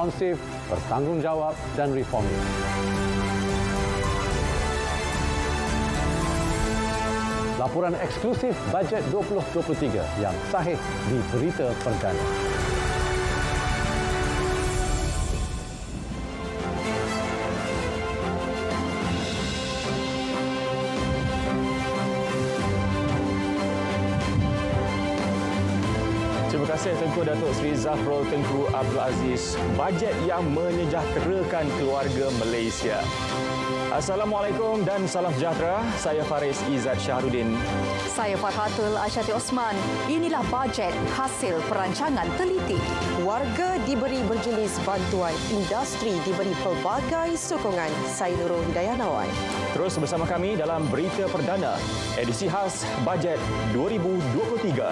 responsif, bertanggungjawab dan reformis. Laporan eksklusif Bajet 2023 yang sahih di Berita Perdana. Terima kasih Tengku Datuk Seri Zafrul Tengku Abdul Aziz. Bajet yang menyejahterakan keluarga Malaysia. Assalamualaikum dan salam sejahtera. Saya Faris Izzat Syahrudin. Saya Farhatul Asyati Osman. Inilah bajet hasil perancangan teliti. Warga diberi berjenis bantuan, industri diberi pelbagai sokongan. Saya Nurul Hidayanawan. Terus bersama kami dalam Berita Perdana, edisi khas Bajet 2023.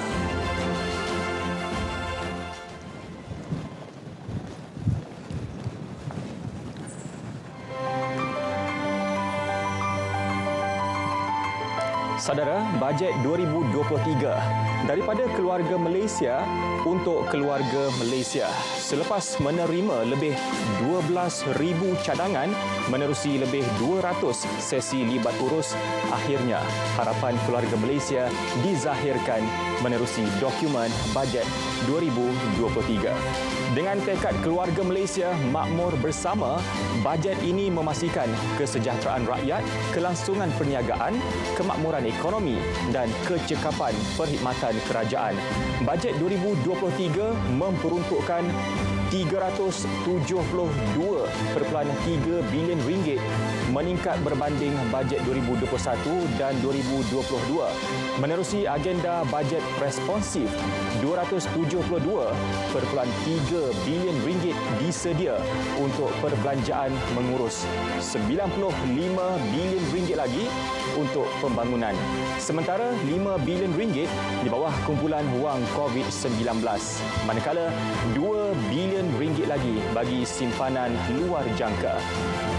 Saudara, Bajet 2023 daripada keluarga Malaysia untuk keluarga Malaysia. Selepas menerima lebih 12,000 cadangan menerusi lebih 200 sesi libat urus, akhirnya harapan keluarga Malaysia dizahirkan menerusi dokumen Bajet 2023. Dengan tekad keluarga Malaysia makmur bersama, bajet ini memastikan kesejahteraan rakyat, kelangsungan perniagaan, kemakmuran ekonomi dan kecekapan perkhidmatan kerajaan. Bajet 2023 memperuntukkan RM372.3 bilion meningkat berbanding bajet 2021 dan 2022. Menerusi agenda bajet responsif, RM272.3 bilion disedia untuk perbelanjaan mengurus, RM95 bilion lagi untuk pembangunan. Sementara RM5 bilion di bawah kumpulan wang COVID-19. Manakala RM2 bilion lagi bagi simpanan luar jangka.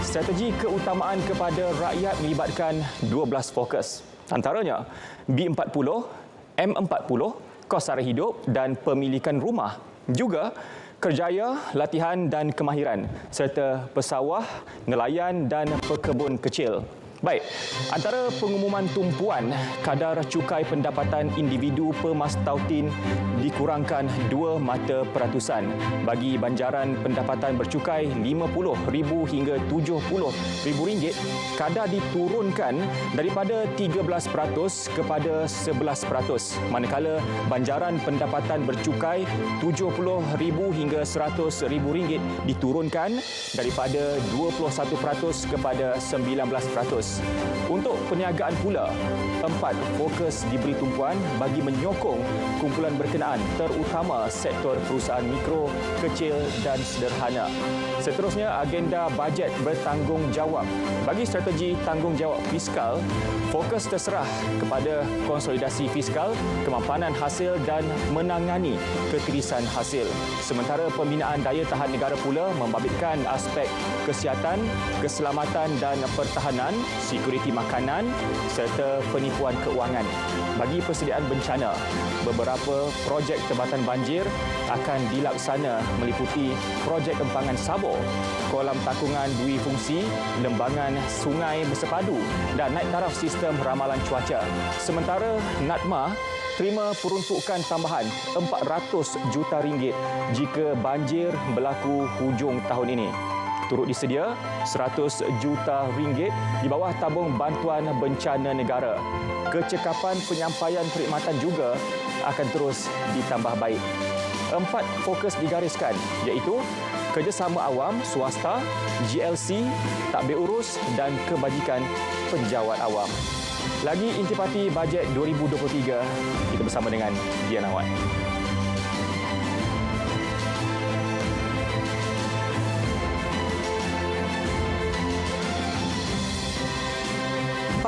Strategi keutamaan kepada rakyat melibatkan 12 fokus. Antaranya B40, M40, kos sara hidup dan pemilikan rumah. Juga kerjaya, latihan dan kemahiran serta pesawah, nelayan dan pekebun kecil. Baik, antara pengumuman tumpuan kadar cukai pendapatan individu pemastautin dikurangkan 2 mata peratusan. Bagi banjaran pendapatan bercukai RM50,000 hingga RM70,000, kadar diturunkan daripada 13% kepada 11%. Manakala banjaran pendapatan bercukai RM70,000 hingga RM100,000 diturunkan daripada 21% kepada 19%. Untuk perniagaan pula, 4 fokus diberi tumpuan bagi menyokong kumpulan berkenaan terutama sektor perusahaan mikro, kecil dan sederhana. Seterusnya, agenda bajet bertanggungjawab. Bagi strategi tanggungjawab fiskal, fokus terserah kepada konsolidasi fiskal, kemapanan hasil dan menangani ketirisan hasil. Sementara pembinaan daya tahan negara pula membabitkan aspek kesihatan, keselamatan dan pertahanan, sekuriti makanan serta penipuan keuangan. Bagi persediaan bencana, beberapa projek tempatan banjir akan dilaksana meliputi projek empangan sabur, kolam takungan dui fungsi, lembangan sungai bersepadu dan naik taraf sistem ramalan cuaca. Sementara NADMA terima peruntukan tambahan RM400 juta jika banjir berlaku hujung tahun ini. Turut disedia RM100 juta di bawah tabung bantuan bencana negara. Kecekapan penyampaian perkhidmatan juga akan terus ditambah baik. 4 fokus digariskan iaitu kerjasama awam, swasta, GLC, tadbir urus dan kebajikan penjawat awam. Lagi intipati bajet 2023, kita bersama dengan Dian Awad.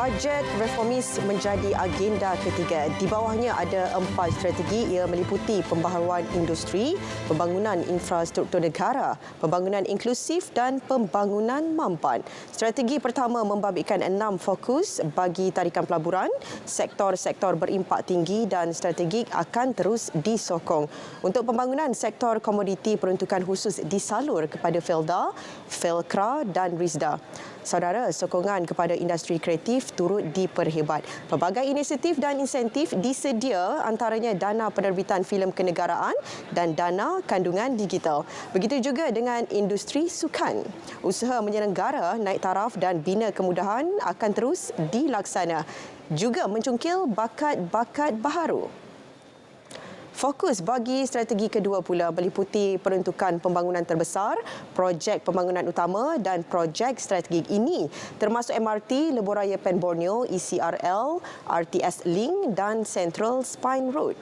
Bajet reformis menjadi agenda ketiga. Di bawahnya ada 4 strategi. Ia meliputi pembaharuan industri, pembangunan infrastruktur negara, pembangunan inklusif dan pembangunan mampan. Strategi pertama membabitkan 6 fokus bagi tarikan pelaburan, sektor-sektor berimpak tinggi dan strategik akan terus disokong. Untuk pembangunan sektor komoditi, peruntukan khusus disalur kepada Felda, Felkra dan Rizda. Saudara, sokongan kepada industri kreatif turut diperhebat. Pelbagai inisiatif dan insentif disedia, antaranya dana penerbitan filem kenegaraan dan dana kandungan digital. Begitu juga dengan industri sukan. Usaha menyelenggara, naik taraf dan bina kemudahan akan terus dilaksana. Juga mencungkil bakat-bakat baharu. Fokus bagi strategi kedua pula meliputi peruntukan pembangunan terbesar, projek pembangunan utama dan projek strategik ini termasuk MRT Lebuh-Raya Pen Borneo, ECRL, RTS Link dan Central Spine Road.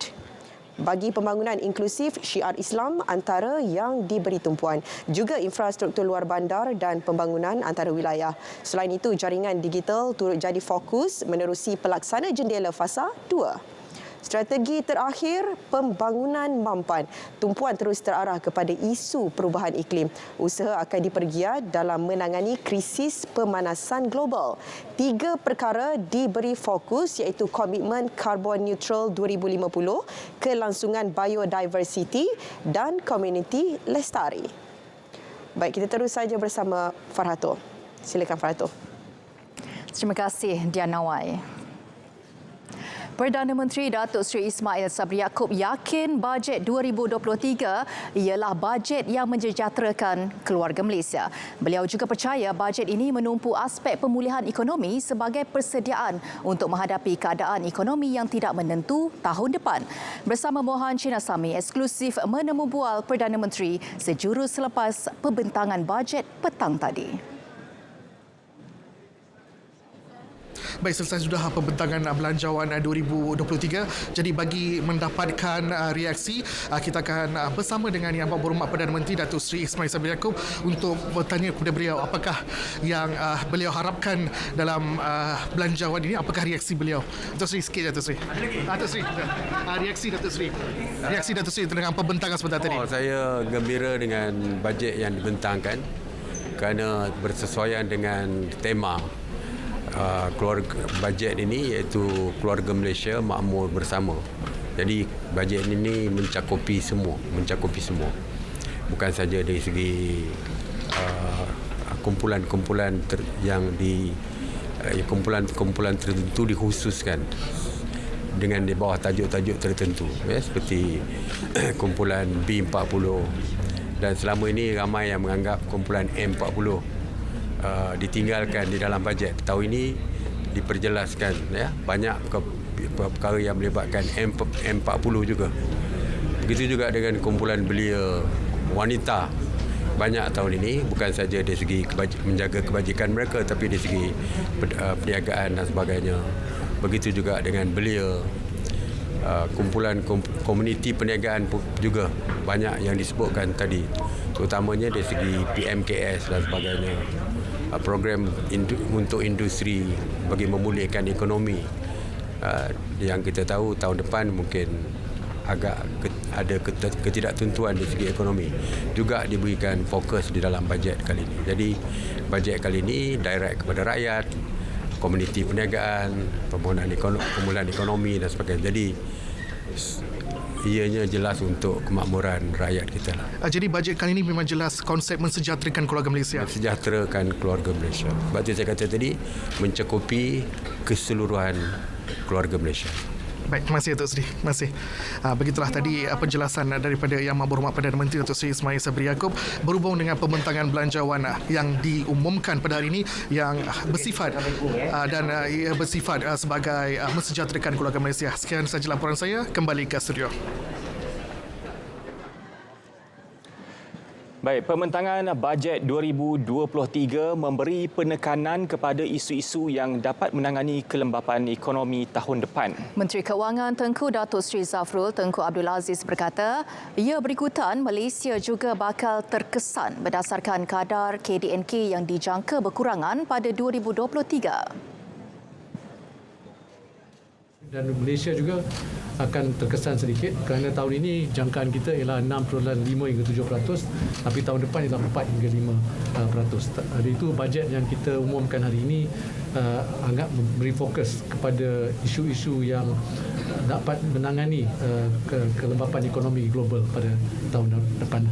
Bagi pembangunan inklusif, syiar Islam antara yang diberi tumpuan. Juga infrastruktur luar bandar dan pembangunan antara wilayah. Selain itu, jaringan digital turut jadi fokus menerusi pelaksana jendela fasa 2. Strategi terakhir, pembangunan mampan. Tumpuan terus terarah kepada isu perubahan iklim. Usaha akan dipergiat dalam menangani krisis pemanasan global. 3 perkara diberi fokus iaitu komitmen karbon neutral 2050, kelangsungan biodiversity dan komuniti lestari. Baik, kita terus saja bersama Farhato. Silakan Farhato. Terima kasih Diana Wai. Perdana Menteri Datuk Seri Ismail Sabri Yaakob yakin bajet 2023 ialah bajet yang mensejahterakan keluarga Malaysia. Beliau juga percaya bajet ini menumpu aspek pemulihan ekonomi sebagai persediaan untuk menghadapi keadaan ekonomi yang tidak menentu tahun depan. Bersama Mohan Chinasamy, eksklusif menemu bual Perdana Menteri sejurus selepas pembentangan bajet petang tadi. Baik, selesai sudah pembentangan belanjawan 2023. Jadi bagi mendapatkan reaksi, kita akan bersama dengan Yang Berhormat Perdana Menteri Datuk Seri Ismail Sabri Yaakob untuk bertanya kepada beliau apakah yang beliau harapkan dalam belanjawan ini, apakah reaksi beliau. Datuk Seri, sikit Datuk Seri. Datuk Seri, reaksi Datuk Seri. Reaksi Datuk Seri dengan pembentangan sebentar tadi. Saya gembira dengan bajet yang dibentangkan kerana bersesuaian dengan tema keluarga bajet ini, iaitu keluarga Malaysia makmur bersama. Jadi bajet ini mencakupi semua. Bukan saja dari segi kumpulan-kumpulan kumpulan tertentu dikhususkan dengan di bawah tajuk-tajuk tertentu, seperti kumpulan B40, dan selama ini ramai yang menganggap kumpulan M40 ditinggalkan di dalam bajet. Tahun ini diperjelaskan, banyak perkara yang melibatkan M40 juga. Begitu juga dengan kumpulan belia wanita. Banyak tahun ini, bukan saja dari segi menjaga kebajikan mereka, tapi dari segi perniagaan dan sebagainya. Begitu juga dengan belia kumpulan komuniti perniagaan juga banyak yang disebutkan tadi, terutamanya dari segi PMKS dan sebagainya. Program untuk industri bagi memulihkan ekonomi. Yang kita tahu tahun depan mungkin agak ada ketidaktentuan dari segi ekonomi. Juga diberikan fokus di dalam bajet kali ini. Jadi bajet kali ini direct kepada rakyat, komuniti perniagaan, pemulihan ekonomi dan sebagainya. Jadi ianya jelas untuk kemakmuran rakyat kita. Jadi bajet kali ini memang jelas konsep mensejahterakan keluarga Malaysia. Mensejahterakan keluarga Malaysia. Sebab itu saya kata tadi, mencakupi keseluruhan keluarga Malaysia. Baik, terima kasih Datuk Seri. Terima kasih. Begitulah tadi penjelasan daripada Yang Berhormat Perdana Menteri Datuk Seri Ismail Sabri Yaakob berhubung dengan pembentangan belanjawan yang diumumkan pada hari ini yang bersifat bersifat sebagai mensejahterakan keluarga Malaysia. Sekian sahaja laporan saya. Kembali ke studio. Baik, pembentangan bajet 2023 memberi penekanan kepada isu-isu yang dapat menangani kelembapan ekonomi tahun depan. Menteri Keuangan Tengku Datuk Seri Zafrul Tengku Abdul Aziz berkata, ia berikutan Malaysia juga bakal terkesan berdasarkan kadar KDNK yang dijangka berkurangan pada 2023. Dan Malaysia juga akan terkesan sedikit kerana tahun ini jangkaan kita ialah 6.5 hingga 7%, tapi tahun depan ialah 4 hingga 5%. Dari itu bajet yang kita umumkan hari ini agak memberi fokus kepada isu-isu yang dapat menangani kelembapan ekonomi global pada tahun depan.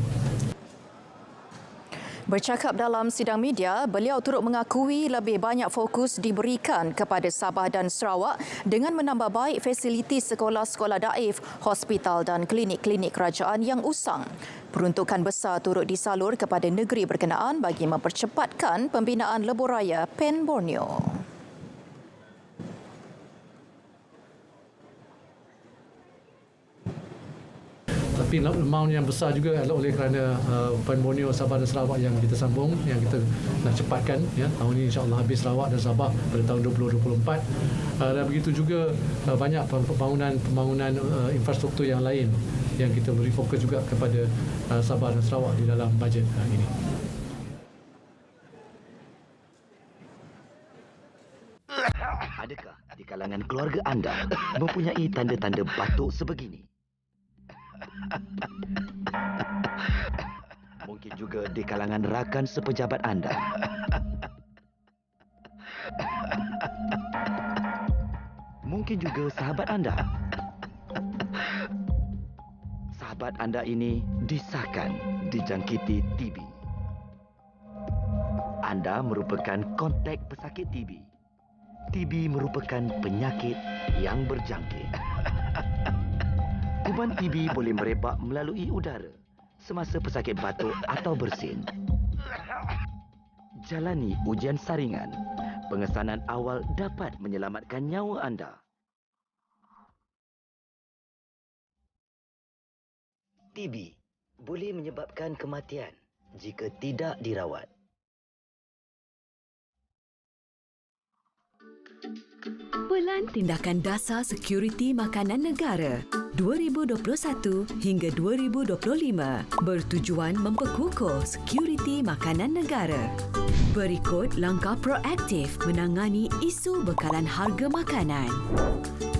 Bercakap dalam sidang media, beliau turut mengakui lebih banyak fokus diberikan kepada Sabah dan Sarawak dengan menambah baik fasiliti sekolah-sekolah daif, hospital dan klinik-klinik kerajaan yang usang. Peruntukan besar turut disalur kepada negeri berkenaan bagi mempercepatkan pembinaan lebuh raya Pen Borneo. Tapi amount yang besar juga adalah oleh kerana Pen Borneo, Sabah dan Sarawak yang kita sambung, yang kita nak cepatkan. Ya, tahun ini insya-Allah habis Sarawak dan Sabah pada tahun 2024. Dan begitu juga banyak pembangunan infrastruktur yang lain yang kita beri fokus juga kepada Sabah dan Sarawak di dalam bajet ini. Adakah di kalangan keluarga anda mempunyai tanda-tanda batuk sebegini? Mungkin juga di kalangan rakan sepejabat anda. Mungkin juga sahabat anda. Sahabat anda ini disahkan dijangkiti TB. Anda merupakan kontak pesakit TB. TB merupakan penyakit yang berjangkit. Kuman TB boleh merebak melalui udara semasa pesakit batuk atau bersin. Jalani ujian saringan. Pengesanan awal dapat menyelamatkan nyawa anda. TB boleh menyebabkan kematian jika tidak dirawat. Pelan Tindakan Dasar Sekuriti Makanan Negara 2021 hingga 2025 bertujuan memperkukuh sekuriti makanan negara. Berikut langkah proaktif menangani isu bekalan harga makanan.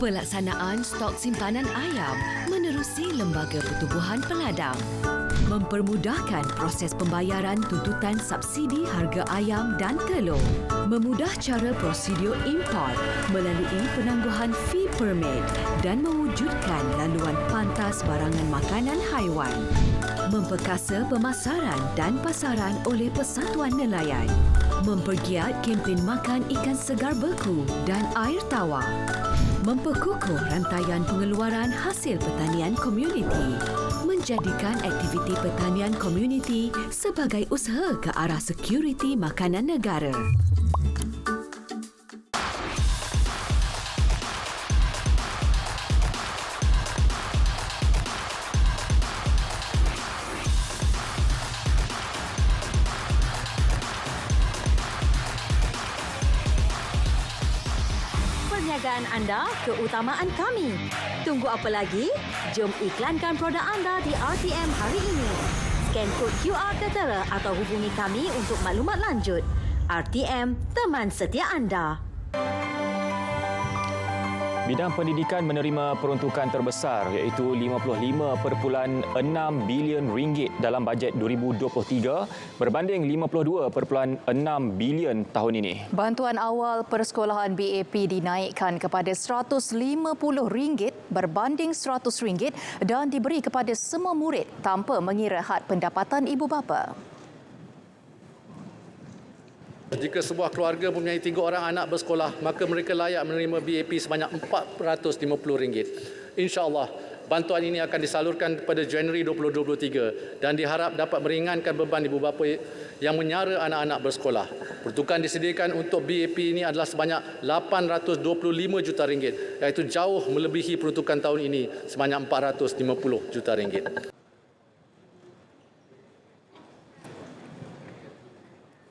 Pelaksanaan stok simpanan ayam menerusi Lembaga Pertubuhan Peladang. Mempermudahkan proses pembayaran tuntutan subsidi harga ayam dan telur. Memudah cara prosedur import melalui penangguhan fee permit dan mewujudkan laluan pantas barangan makanan haiwan. Memperkasa pemasaran dan pasaran oleh Persatuan Nelayan. Mempergiat kempen makan ikan segar beku dan air tawar. Memperkukuh rantaian pengeluaran hasil pertanian komuniti. Menjadikan aktiviti pertanian komuniti sebagai usaha ke arah sekuriti makanan negara. Perniagaan anda, keutamaan kami. Tunggu apa lagi? Jom iklankan produk anda di RTM hari ini. Scan kod QR tertera atau hubungi kami untuk maklumat lanjut. RTM, teman setia anda. Bidang pendidikan menerima peruntukan terbesar iaitu RM55.6 bilion dalam bajet 2023 berbanding RM52.6 bilion tahun ini. Bantuan awal persekolahan BAP dinaikkan kepada RM150 berbanding RM100 dan diberi kepada semua murid tanpa mengira had pendapatan ibu bapa. Jika sebuah keluarga mempunyai 3 orang anak bersekolah, maka mereka layak menerima BAP sebanyak RM450. InsyaAllah, bantuan ini akan disalurkan pada Januari 2023 dan diharap dapat meringankan beban ibu bapa yang menyara anak-anak bersekolah. Peruntukan disediakan untuk BAP ini adalah sebanyak RM825 juta, iaitu jauh melebihi peruntukan tahun ini sebanyak RM450 juta.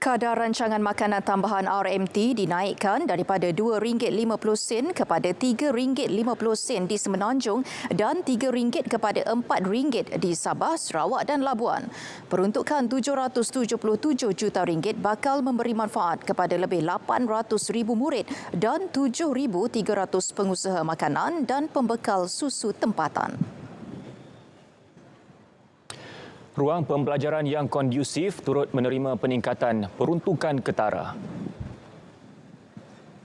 Kadar rancangan makanan tambahan RMT dinaikkan daripada RM2.50 kepada RM3.50 di Semenanjung dan RM3 kepada RM4 di Sabah, Sarawak dan Labuan. Peruntukan RM777 juta bakal memberi manfaat kepada lebih 800,000 murid dan 7,300 pengusaha makanan dan pembekal susu tempatan. Ruang pembelajaran yang kondusif turut menerima peningkatan peruntukan ketara.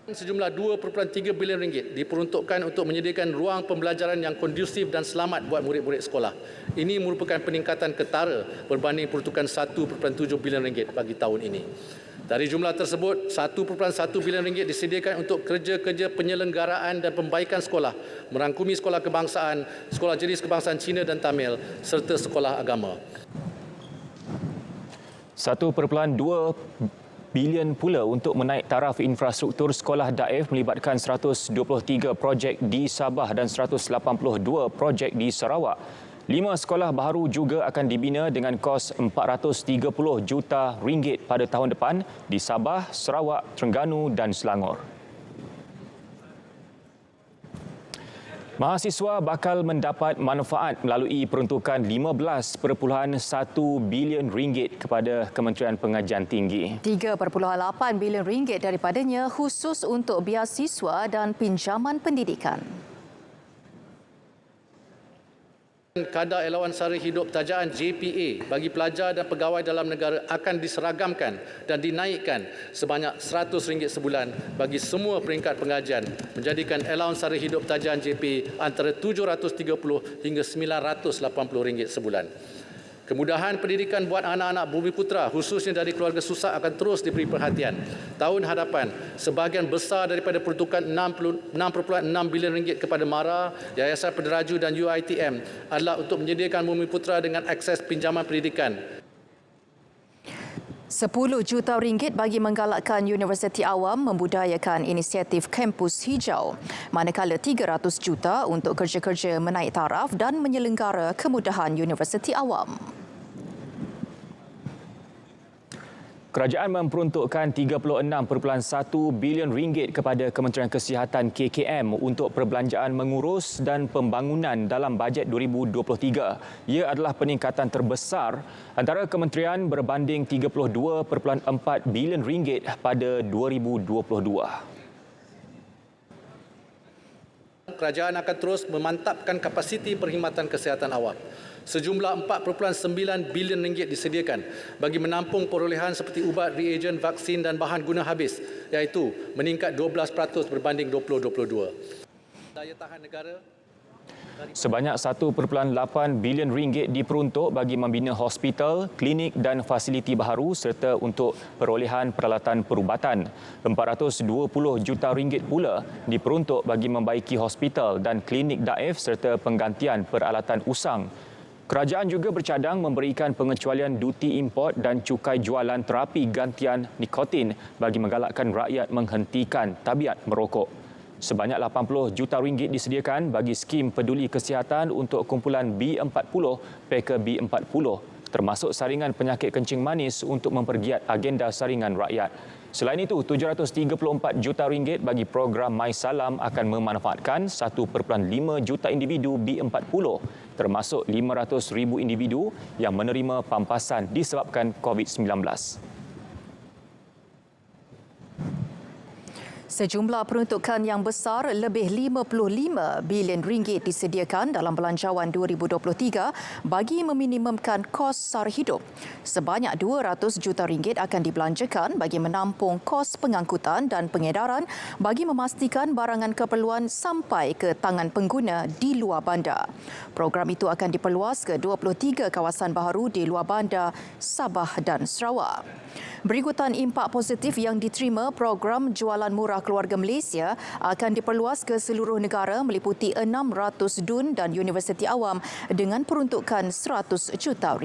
Sejumlah RM2.3 bilion diperuntukkan untuk menyediakan ruang pembelajaran yang kondusif dan selamat buat murid-murid sekolah. Ini merupakan peningkatan ketara berbanding peruntukan RM1.7 bilion bagi tahun ini. Dari jumlah tersebut, RM1.1 bilion disediakan untuk kerja-kerja penyelenggaraan dan pembaikan sekolah, merangkumi sekolah kebangsaan, sekolah jenis kebangsaan Cina dan Tamil serta sekolah agama. RM1.2 bilion pula untuk menaik taraf infrastruktur sekolah daif melibatkan 123 projek di Sabah dan 182 projek di Sarawak. 5 sekolah baru juga akan dibina dengan kos RM430 juta pada tahun depan di Sabah, Sarawak, Terengganu dan Selangor. Mahasiswa bakal mendapat manfaat melalui peruntukan RM15.1 bilion kepada Kementerian Pengajian Tinggi. RM3.8 bilion daripadanya khusus untuk biasiswa dan pinjaman pendidikan. Kadar elawan sara hidup tajaan JPA bagi pelajar dan pegawai dalam negara akan diseragamkan dan dinaikkan sebanyak RM100 sebulan bagi semua peringkat pengajian, menjadikan elawan sara hidup tajaan JPA antara RM730 hingga RM980 sebulan. Kemudahan pendidikan buat anak-anak Bumiputera khususnya dari keluarga susah akan terus diberi perhatian. Tahun hadapan, sebahagian besar daripada peruntukan RM6.6 bilion kepada MARA, Yayasan Penderaju dan UiTM adalah untuk menyediakan Bumiputera dengan akses pinjaman pendidikan. RM10 juta bagi menggalakkan Universiti Awam membudayakan inisiatif Kampus Hijau, manakala RM300 juta untuk kerja-kerja menaik taraf dan menyelenggara kemudahan Universiti Awam. Kerajaan memperuntukkan RM36.1 bilion kepada Kementerian Kesihatan KKM untuk perbelanjaan mengurus dan pembangunan dalam bajet 2023. Ia adalah peningkatan terbesar antara kementerian berbanding RM32.4 bilion pada 2022. Kerajaan akan terus memantapkan kapasiti perkhidmatan kesihatan awam. Sejumlah RM4.9 bilion disediakan bagi menampung perolehan seperti ubat, reagen, vaksin dan bahan guna habis, iaitu meningkat 12% berbanding 2022. Daya tahan negara sebanyak RM1.8 bilion diperuntuk bagi membina hospital, klinik dan fasiliti baharu serta untuk perolehan peralatan perubatan. RM420 juta pula diperuntuk bagi membaiki hospital dan klinik daif serta penggantian peralatan usang. Kerajaan juga bercadang memberikan pengecualian duti import dan cukai jualan terapi gantian nikotin bagi menggalakkan rakyat menghentikan tabiat merokok. Sebanyak RM80 juta disediakan bagi skim peduli kesihatan untuk kumpulan B40 Packer B40 termasuk saringan penyakit kencing manis untuk mempergiat agenda saringan rakyat. Selain itu, RM734 juta bagi program MySalam akan memanfaatkan 1.5 juta individu B40 termasuk 500,000 individu yang menerima pampasan disebabkan COVID-19. Sejumlah peruntukan yang besar lebih RM55 bilion disediakan dalam belanjawan 2023 bagi meminimumkan kos sara hidup. Sebanyak RM200 juta akan dibelanjakan bagi menampung kos pengangkutan dan pengedaran bagi memastikan barangan keperluan sampai ke tangan pengguna di luar bandar. Program itu akan diperluas ke 23 kawasan baharu di luar bandar Sabah dan Sarawak. Berikutan impak positif yang diterima, program jualan murah keluarga Malaysia akan diperluas ke seluruh negara meliputi 600 DUN dan Universiti Awam dengan peruntukan RM100 juta.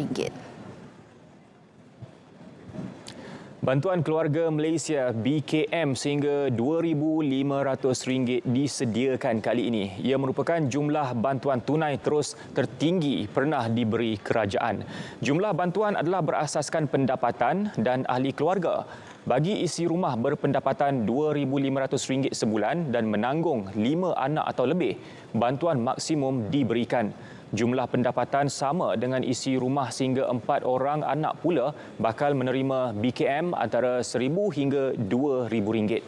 Bantuan Keluarga Malaysia BKM sehingga RM2,500 disediakan kali ini. Ia merupakan jumlah bantuan tunai terus tertinggi pernah diberi kerajaan. Jumlah bantuan adalah berasaskan pendapatan dan ahli keluarga. Bagi isi rumah berpendapatan RM2,500 sebulan dan menanggung 5 anak atau lebih, bantuan maksimum diberikan. Jumlah pendapatan sama dengan isi rumah sehingga 4 orang anak pula bakal menerima BKM antara RM1,000 hingga RM2,000.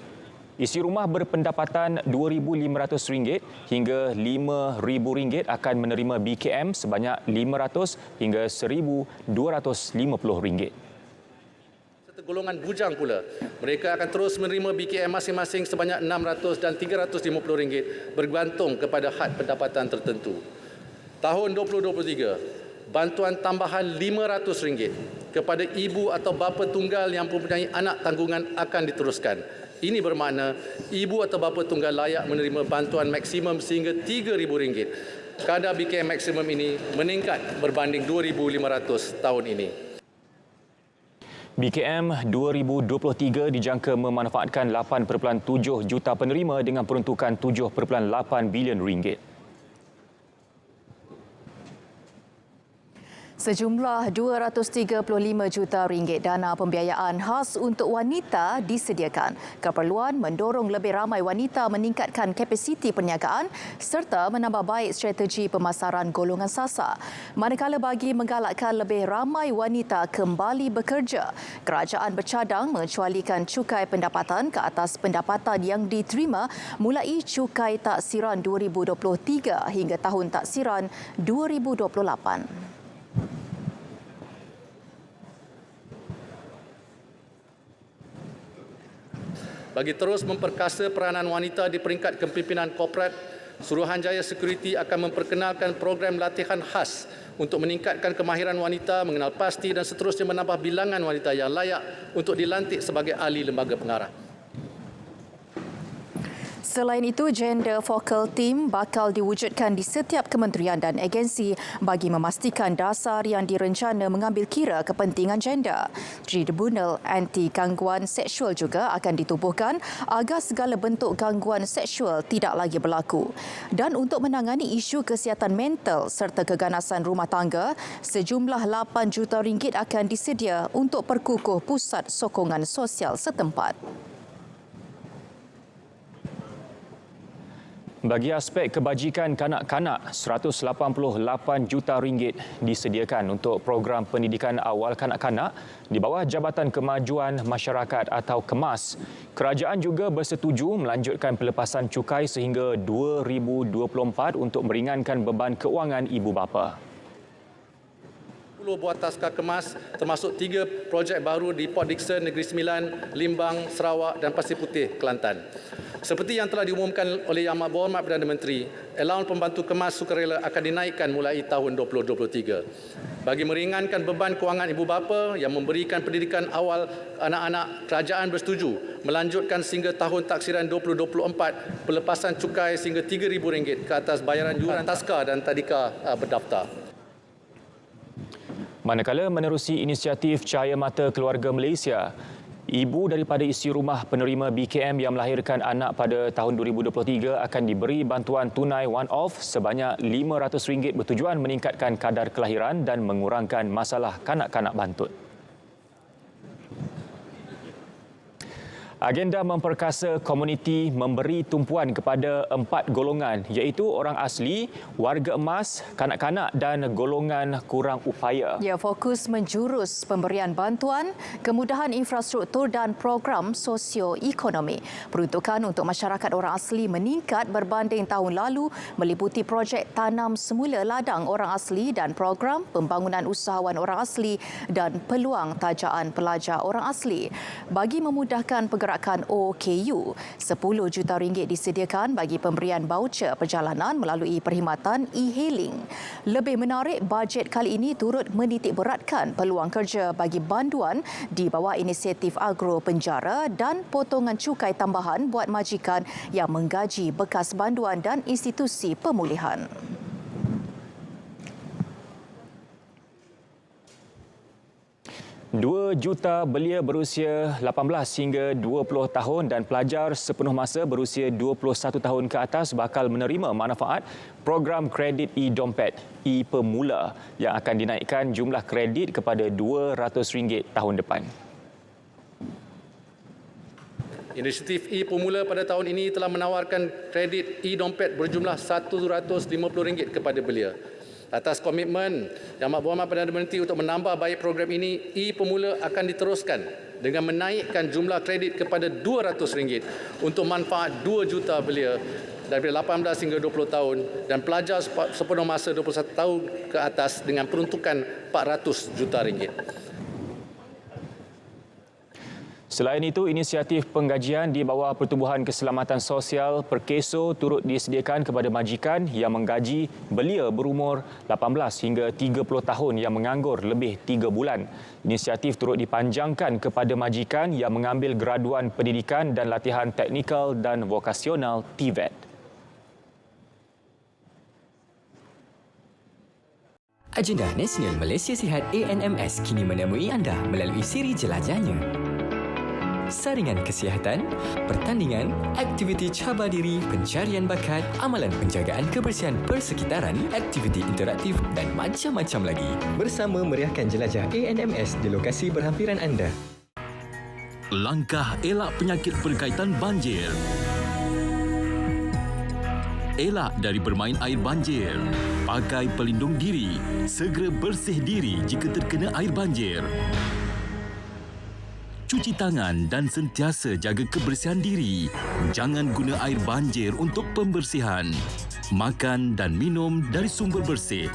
Isi rumah berpendapatan RM2,500 hingga RM5,000 akan menerima BKM sebanyak RM500 hingga RM1,250. Golongan bujang pula, mereka akan terus menerima BKM masing-masing sebanyak RM600 dan RM350 bergantung kepada had pendapatan tertentu. Tahun 2023, bantuan tambahan RM500 kepada ibu atau bapa tunggal yang mempunyai anak tanggungan akan diteruskan. Ini bermakna ibu atau bapa tunggal layak menerima bantuan maksimum sehingga RM3,000. Kadar BKM maksimum ini meningkat berbanding RM2,500 tahun ini. BKM 2023 dijangka memanfaatkan 8.7 juta penerima dengan peruntukan RM7.8 bilion. Sejumlah RM235 juta dana pembiayaan khas untuk wanita disediakan. Keperluan mendorong lebih ramai wanita meningkatkan kapasiti perniagaan serta menambah baik strategi pemasaran golongan sasar. Manakala bagi menggalakkan lebih ramai wanita kembali bekerja, kerajaan bercadang mengecualikan cukai pendapatan ke atas pendapatan yang diterima mulai cukai taksiran 2023 hingga tahun taksiran 2028. Bagi terus memperkasa peranan wanita di peringkat kepimpinan korporat, Suruhanjaya Security akan memperkenalkan program latihan khas untuk meningkatkan kemahiran wanita, mengenal pasti dan seterusnya menambah bilangan wanita yang layak untuk dilantik sebagai ahli lembaga pengarah. Selain itu, Gender Focal Team bakal diwujudkan di setiap kementerian dan agensi bagi memastikan dasar yang direncana mengambil kira kepentingan gender. Tribunal Anti Gangguan Seksual juga akan ditubuhkan agar segala bentuk gangguan seksual tidak lagi berlaku. Dan untuk menangani isu kesihatan mental serta keganasan rumah tangga, sejumlah RM8 juta akan disedia untuk perkukuh pusat sokongan sosial setempat. Bagi aspek kebajikan kanak-kanak, RM188 juta disediakan untuk program pendidikan awal kanak-kanak di bawah Jabatan Kemajuan Masyarakat atau KEMAS. Kerajaan juga bersetuju melanjutkan pelepasan cukai sehingga 2024 untuk meringankan beban keuangan ibu bapa. 10 buah taska kemas termasuk 3 projek baru di Port Dickson, Negeri Sembilan, Limbang, Sarawak dan Pasir Putih, Kelantan. Seperti yang telah diumumkan oleh Yang Berhormat Perdana Menteri, allowance pembantu kemas sukarela akan dinaikkan mulai tahun 2023. Bagi meringankan beban kewangan ibu bapa yang memberikan pendidikan awal anak-anak, kerajaan bersetuju melanjutkan sehingga tahun taksiran 2024 pelepasan cukai sehingga RM3,000 ke atas bayaran yuran taska dan tadika berdaftar. Manakala menerusi inisiatif Cahaya Mata Keluarga Malaysia, ibu daripada isi rumah penerima BKM yang melahirkan anak pada tahun 2023 akan diberi bantuan tunai one-off sebanyak RM500 bertujuan meningkatkan kadar kelahiran dan mengurangkan masalah kanak-kanak bantut. Agenda memperkasa komuniti memberi tumpuan kepada 4 golongan iaitu orang asli, warga emas, kanak-kanak dan golongan kurang upaya. Ia fokus menjurus pemberian bantuan, kemudahan infrastruktur dan program sosioekonomi. Peruntukan untuk masyarakat orang asli meningkat berbanding tahun lalu meliputi projek tanam semula ladang orang asli dan program pembangunan usahawan orang asli dan peluang tajaan pelajar orang asli. Bagi memudahkan pergerakan OKU, RM10 juta disediakan bagi pemberian baucer perjalanan melalui perkhidmatan e-hailing. Lebih menarik, bajet kali ini turut menitik beratkan peluang kerja bagi banduan di bawah inisiatif agro penjara dan potongan cukai tambahan buat majikan yang menggaji bekas banduan dan institusi pemulihan. 2 juta belia berusia 18 hingga 20 tahun dan pelajar sepenuh masa berusia 21 tahun ke atas bakal menerima manfaat program kredit e-Dompet e-Pemula yang akan dinaikkan jumlah kredit kepada RM200 tahun depan. Inisiatif e-Pemula pada tahun ini telah menawarkan kredit e-Dompet berjumlah RM150 kepada belia. Atas komitmen Yang Berhormat Perdana Menteri untuk menambah baik program ini, e-Pemula akan diteruskan dengan menaikkan jumlah kredit kepada RM200 untuk manfaat 2 juta belia daripada 18 hingga 20 tahun dan pelajar sepenuh masa 21 tahun ke atas dengan peruntukan RM400 juta. Selain itu, inisiatif penggajian di bawah Pertubuhan Keselamatan Sosial Perkeso turut disediakan kepada majikan yang menggaji belia berumur 18 hingga 30 tahun yang menganggur lebih 3 bulan. Inisiatif turut dipanjangkan kepada majikan yang mengambil graduan pendidikan dan latihan teknikal dan vokasional TVET. Agenda Nasional Malaysia Sihat ANMS kini menemui anda melalui siri jelajahnya. Saringan kesihatan, pertandingan, aktiviti cabar diri, pencarian bakat, amalan penjagaan kebersihan persekitaran, aktiviti interaktif dan macam-macam lagi. Bersama meriahkan jelajah ANMS di lokasi berhampiran anda. Langkah elak penyakit berkaitan banjir. Elak dari bermain air banjir. Pakai pelindung diri. Segera bersih diri jika terkena air banjir. Cuci tangan dan sentiasa jaga kebersihan diri. Jangan guna air banjir untuk pembersihan. Makan dan minum dari sumber bersih.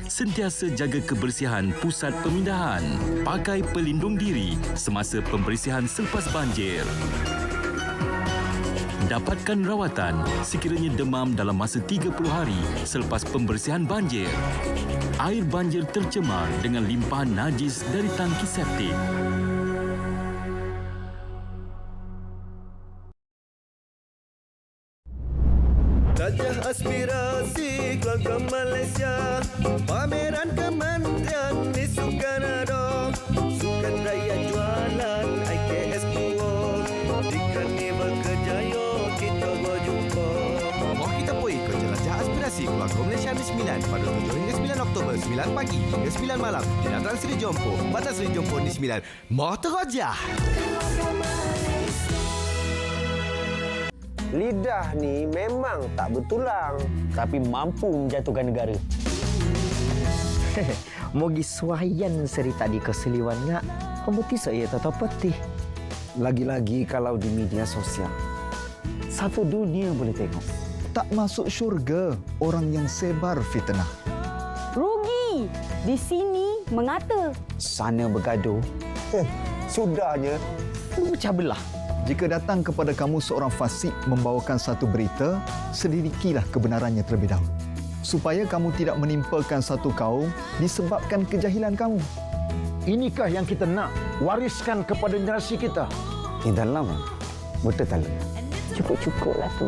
Sentiasa jaga kebersihan pusat pemindahan. Pakai pelindung diri semasa pembersihan selepas banjir. Dapatkan rawatan sekiranya demam dalam masa 30 hari selepas pembersihan banjir. Air banjir tercemar dengan limpahan najis dari tangki septik. Jelajah aspirasi keluarga Malaysia, pameran kementerian di Sukanado, sukan rakyat jualan IKS Kuo, di Karnival Kejayo kita berjumpa. Mau kita pergi ke jelajah aspirasi keluarga Malaysia di 9 pada 7 hingga 9 Oktober 9 pagi hingga 9 malam di Dataran Seri Jompo, Batas Seri Jompo di 9. Mau terojah? Lidah ni memang tak bertulang, tapi mampu menjatuhkan negara. Mogi suayan seri tadi keseliwan ngak, kompeti saya tetap petih. Lagi-lagi kalau di media sosial, satu dunia boleh tengok. Tak masuk syurga orang yang sebar fitnah. Rugi, di sini mengata. Sana bergaduh. Sudahnya, pecah belah. Jika datang kepada kamu seorang fasik membawakan satu berita, selidikilah kebenarannya terlebih dahulu. Supaya kamu tidak menimpakan satu kaum disebabkan kejahilan kamu. Inikah yang kita nak wariskan kepada generasi kita? Di dalam betul tak? Cukup-cukuplah tu.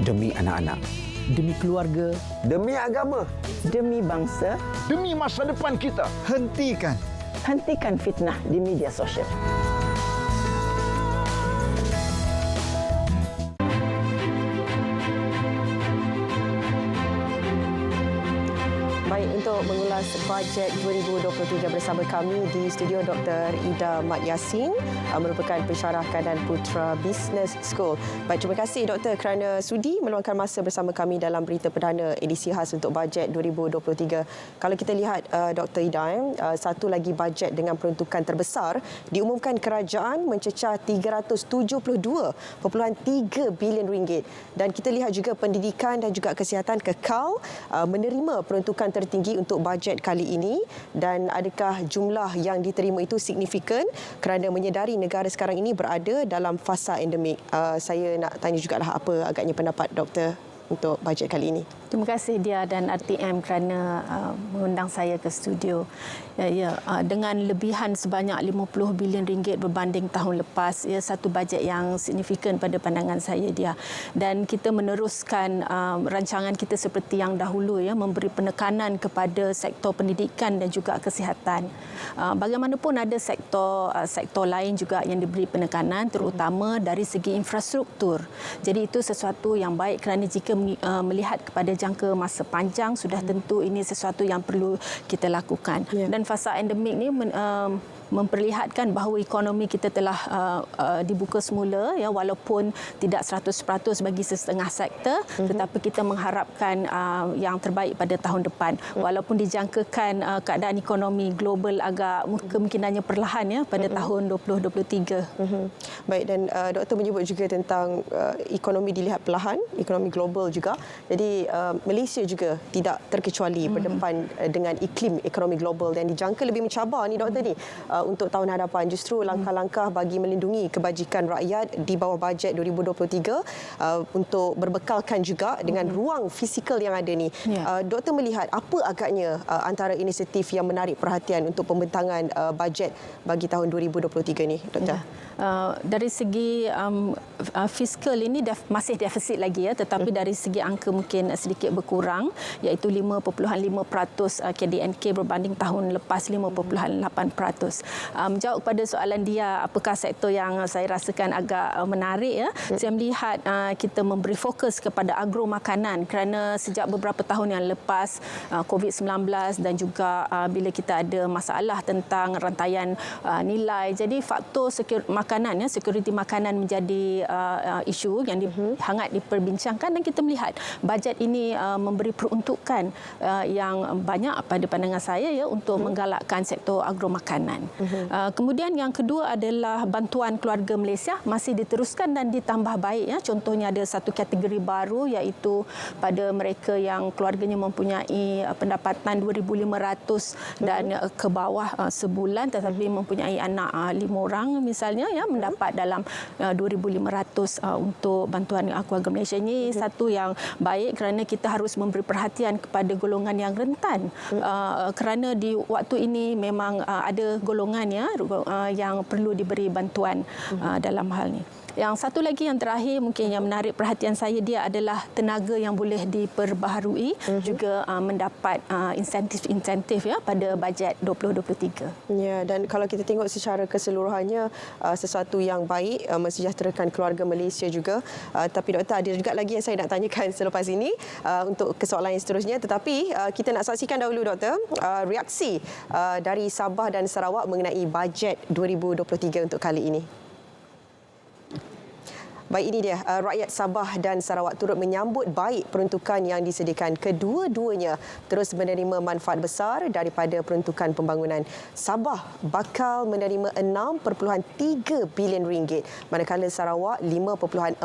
Demi anak-anak. Demi keluarga. Demi agama. Demi bangsa. Demi masa depan kita. Hentikan fitnah di media sosial. Untuk mengulas bajet 2023 bersama kami di studio Dr. Ida Mat Yassin, merupakan pensyarah kanan Putra Business School. Baik, terima kasih Doktor kerana sudi meluangkan masa bersama kami dalam berita perdana edisi khas untuk bajet 2023. Kalau kita lihat Dr. Ida, satu lagi bajet dengan peruntukan terbesar diumumkan kerajaan mencecah RM372.3 bilion. Dan kita lihat juga pendidikan dan juga kesihatan kekal menerima peruntukan tertinggi untuk bajet kali ini, dan adakah jumlah yang diterima itu signifikan kerana menyedari negara sekarang ini berada dalam fasa endemik? Saya nak tanya jugalah apa agaknya pendapat Dr. untuk bajet kali ini? Terima kasih Dia dan RTM kerana mengundang saya ke studio. Dengan lebihan sebanyak 50 bilion ringgit berbanding tahun lepas, satu bajet yang signifikan pada pandangan saya Dia. Dan kita meneruskan rancangan kita seperti yang dahulu memberi penekanan kepada sektor pendidikan dan juga kesihatan. Bagaimanapun ada sektor lain juga yang diberi penekanan, terutama dari segi infrastruktur. Jadi itu sesuatu yang baik kerana jika melihat kepada jangka masa panjang, sudah tentu ini sesuatu yang perlu kita lakukan. Dan fasa endemik ni memperlihatkan bahawa ekonomi kita telah dibuka semula, walaupun tidak 100% bagi setengah sektor, tetapi kita mengharapkan yang terbaik pada tahun depan. Walaupun dijangkakan keadaan ekonomi global agak kemungkinannya perlahan pada tahun 2023. Baik, dan doktor menyebut juga tentang ekonomi dilihat perlahan, ekonomi global juga. Jadi Malaysia juga tidak terkecuali berdepan dengan iklim ekonomi global dan dijangka lebih mencabar ni doktor ni untuk tahun hadapan. Justru langkah-langkah bagi melindungi kebajikan rakyat di bawah bajet 2023 untuk berbekalkan juga dengan ruang fizikal yang ada ni. Doktor melihat apa agaknya antara inisiatif yang menarik perhatian untuk pembentangan bajet bagi tahun 2023 ni, doktor? Dari segi fiskal ini masih defisit lagi tetapi dari segi angka mungkin sedikit berkurang, iaitu 5.5% KDNK berbanding tahun lepas 5.8%. Menjawab kepada soalan Dia, apakah sektor yang saya rasakan agak menarik saya melihat kita memberi fokus kepada agro makanan kerana sejak beberapa tahun yang lepas COVID-19 dan juga bila kita ada masalah tentang rantaian nilai, jadi faktor makanan, security makanan menjadi isu yang hangat diperbincangkan dan kita melihat bajet ini memberi peruntukan yang banyak pada pandangan saya untuk menggalakkan sektor agro makanan. Kemudian yang kedua adalah bantuan keluarga Malaysia masih diteruskan dan ditambah baik. Contohnya ada satu kategori baru iaitu pada mereka yang keluarganya mempunyai pendapatan 2,500 dan ke bawah sebulan tetapi mempunyai anak 5 orang misalnya mendapat dalam 2,500 untuk bantuan keluarga Malaysia. Ini satu yang baik kerana kita harus memberi perhatian kepada golongan yang rentan kerana di waktu ini memang ada golongan yang perlu diberi bantuan dalam hal ini. Yang satu lagi yang terakhir mungkin yang menarik perhatian saya Dia adalah tenaga yang boleh diperbaharui juga mendapat insentif pada bajet 2023. Ya, dan kalau kita tengok secara keseluruhannya sesuatu yang baik mensejahterakan keluarga Malaysia juga. Tapi doktor, ada juga lagi yang saya nak tanyakan selepas ini untuk kesoalan yang seterusnya, tetapi kita nak saksikan dahulu doktor reaksi dari Sabah dan Sarawak mengenai bajet 2023 untuk kali ini. Baik, ini dia. Rakyat Sabah dan Sarawak turut menyambut baik peruntukan yang disediakan. Kedua-duanya terus menerima manfaat besar daripada peruntukan pembangunan. Sabah bakal menerima 6.3 bilion ringgit, manakala Sarawak 5.4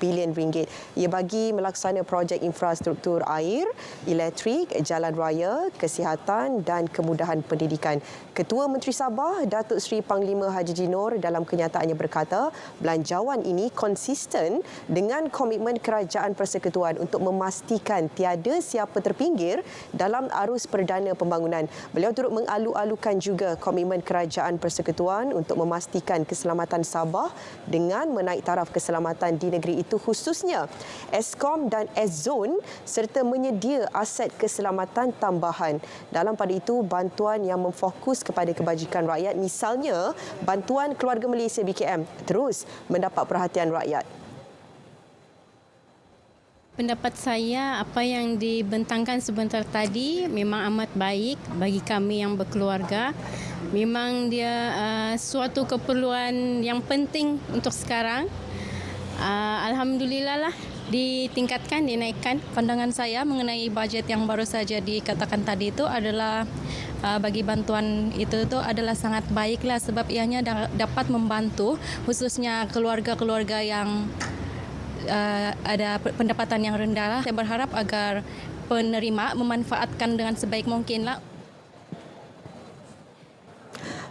bilion ringgit. Ia bagi melaksana projek infrastruktur air, elektrik, jalan raya, kesihatan dan kemudahan pendidikan. Ketua Menteri Sabah, Datuk Seri Panglima Haji Jinor dalam kenyataannya berkata, belanjawan ini konsisten dengan komitmen Kerajaan Persekutuan untuk memastikan tiada siapa terpinggir dalam arus perdana pembangunan. Beliau turut mengalu-alukan juga komitmen Kerajaan Persekutuan untuk memastikan keselamatan Sabah dengan menaik taraf keselamatan di negeri itu, khususnya Eskom dan S-Zone, serta menyedia aset keselamatan tambahan. Dalam pada itu, bantuan yang memfokus kepada kebajikan rakyat, misalnya bantuan keluarga Malaysia BKM, terus mendapat perhatian rakyat. Pendapat saya, apa yang dibentangkan sebentar tadi memang amat baik bagi kami yang berkeluarga. Memang dia suatu keperluan yang penting untuk sekarang. Alhamdulillah lah ditingkatkan, dinaikkan. Pandangan saya mengenai bajet yang baru saja dikatakan tadi itu adalah bagi bantuan itu adalah sangat baiklah sebab ianya dapat membantu khususnya keluarga-keluarga yang ada pendapatan yang rendah lah. Saya berharap agar penerima memanfaatkan dengan sebaik mungkin lah.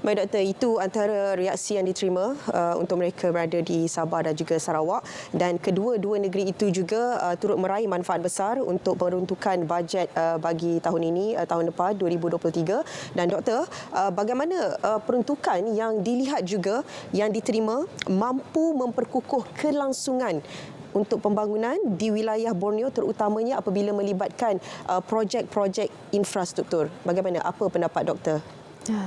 Baik Doktor, itu antara reaksi yang diterima untuk mereka berada di Sabah dan juga Sarawak, dan kedua-dua negeri itu juga turut meraih manfaat besar untuk peruntukan bajet bagi tahun ini, tahun depan 2023. Dan Doktor, bagaimana peruntukan yang dilihat juga yang diterima mampu memperkukuh kelangsungan untuk pembangunan di wilayah Borneo, terutamanya apabila melibatkan projek-projek infrastruktur. Bagaimana, apa pendapat Doktor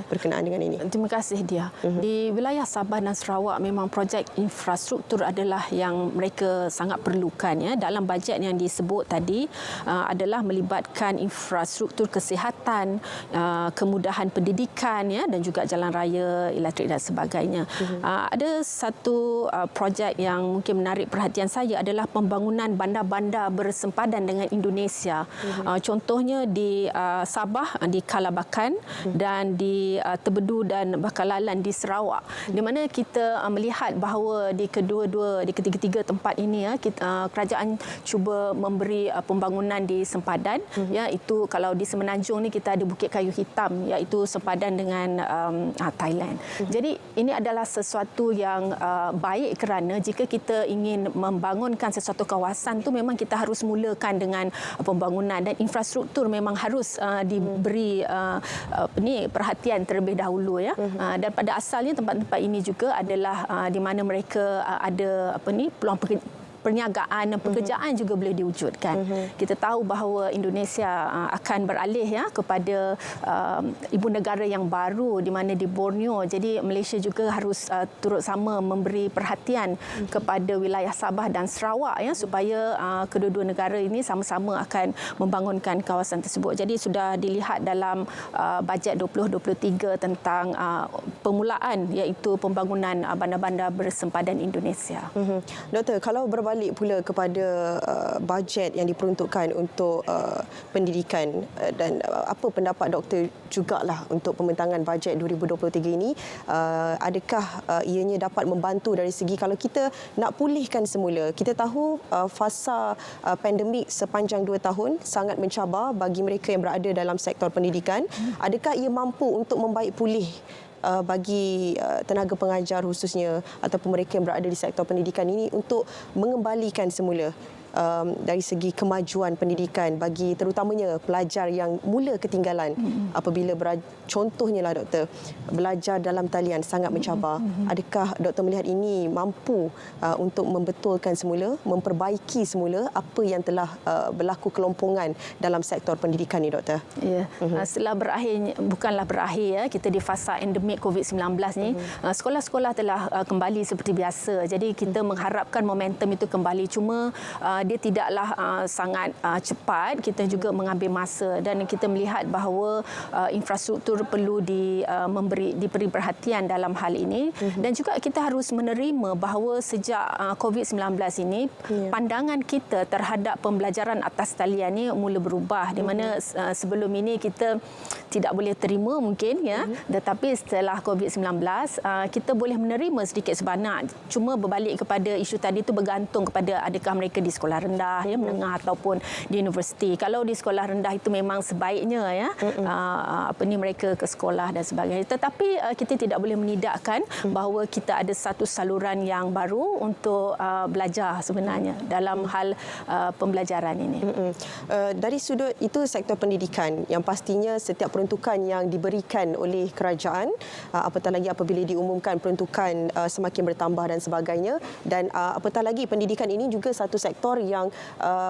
berkenaan dengan ini? Terima kasih dia. Di wilayah Sabah dan Sarawak memang projek infrastruktur adalah yang mereka sangat perlukan ya. Dalam bajet yang disebut tadi adalah melibatkan infrastruktur kesihatan, kemudahan pendidikan ya, dan juga jalan raya, elektrik dan sebagainya. Ada satu projek yang mungkin menarik perhatian saya adalah pembangunan bandar-bandar bersempadan dengan Indonesia. Contohnya di Sabah, di Kalabakan, dan di Tebedu dan Bakalalan di Sarawak, di mana kita melihat bahawa di ketiga-tiga tempat ini ya, kerajaan cuba memberi pembangunan di sempadan ya. Itu kalau di Semenanjung ni kita ada Bukit Kayu Hitam, iaitu sempadan dengan Thailand. Jadi ini adalah sesuatu yang baik, kerana jika kita ingin membangunkan sesuatu kawasan tu memang kita harus mulakan dengan pembangunan, dan infrastruktur memang harus diberi perhatian terlebih dahulu ya. Dan pada asalnya tempat-tempat ini juga adalah di mana mereka ada peluang perniagaan dan pekerjaan juga boleh diwujudkan. Kita tahu bahawa Indonesia akan beralih ya kepada ibu negara yang baru di mana di Borneo. Jadi Malaysia juga harus turut sama memberi perhatian kepada wilayah Sabah dan Sarawak ya, supaya kedua-dua negara ini sama-sama akan membangunkan kawasan tersebut. Jadi sudah dilihat dalam bajet 2023 tentang permulaan iaitu pembangunan bandar-bandar bersempadan Indonesia. Doktor, kalau berbalik pula kepada bajet yang diperuntukkan untuk pendidikan, dan apa pendapat doktor jugalah untuk pembentangan bajet 2023 ini, adakah ianya dapat membantu dari segi kalau kita nak pulihkan semula? Kita tahu fasa pandemik sepanjang 2 tahun sangat mencabar bagi mereka yang berada dalam sektor pendidikan. Adakah ia mampu untuk membaik pulih bagi tenaga pengajar khususnya ataupun mereka yang berada di sektor pendidikan ini untuk mengembalikan semula dari segi kemajuan pendidikan bagi terutamanya pelajar yang mula ketinggalan apabila contohnya lah doktor, belajar dalam talian sangat mencabar. Adakah doktor melihat ini mampu untuk membetulkan semula, memperbaiki semula apa yang telah berlaku kelompongan dalam sektor pendidikan ni doktor? Ya, setelah bukanlah berakhir ya, kita di fasa endemik COVID-19 ni, sekolah-sekolah telah kembali seperti biasa. Jadi kita mengharapkan momentum itu kembali, cuma dia tidaklah sangat cepat. Kita juga mengambil masa, dan kita melihat bahawa infrastruktur perlu diberi perhatian dalam hal ini. Dan juga kita harus menerima bahawa sejak COVID-19 ini pandangan kita terhadap pembelajaran atas talian ini mula berubah, di mana sebelum ini kita tidak boleh terima mungkin ya, tetapi setelah COVID-19 kita boleh menerima sedikit sebanyak. Cuma berbalik kepada isu tadi itu bergantung kepada adakah mereka di sekolah rendah ya, menengah ataupun di universiti. Kalau di sekolah rendah itu memang sebaiknya ya mereka ke sekolah dan sebagainya. Tetapi kita tidak boleh menidakkan bahawa kita ada satu saluran yang baru untuk belajar sebenarnya dalam hal pembelajaran ini. Dari sudut itu sektor pendidikan yang pastinya setiap peruntukan yang diberikan oleh kerajaan, apatah lagi apabila diumumkan peruntukan semakin bertambah dan sebagainya, dan apatah lagi pendidikan ini juga satu sektor yang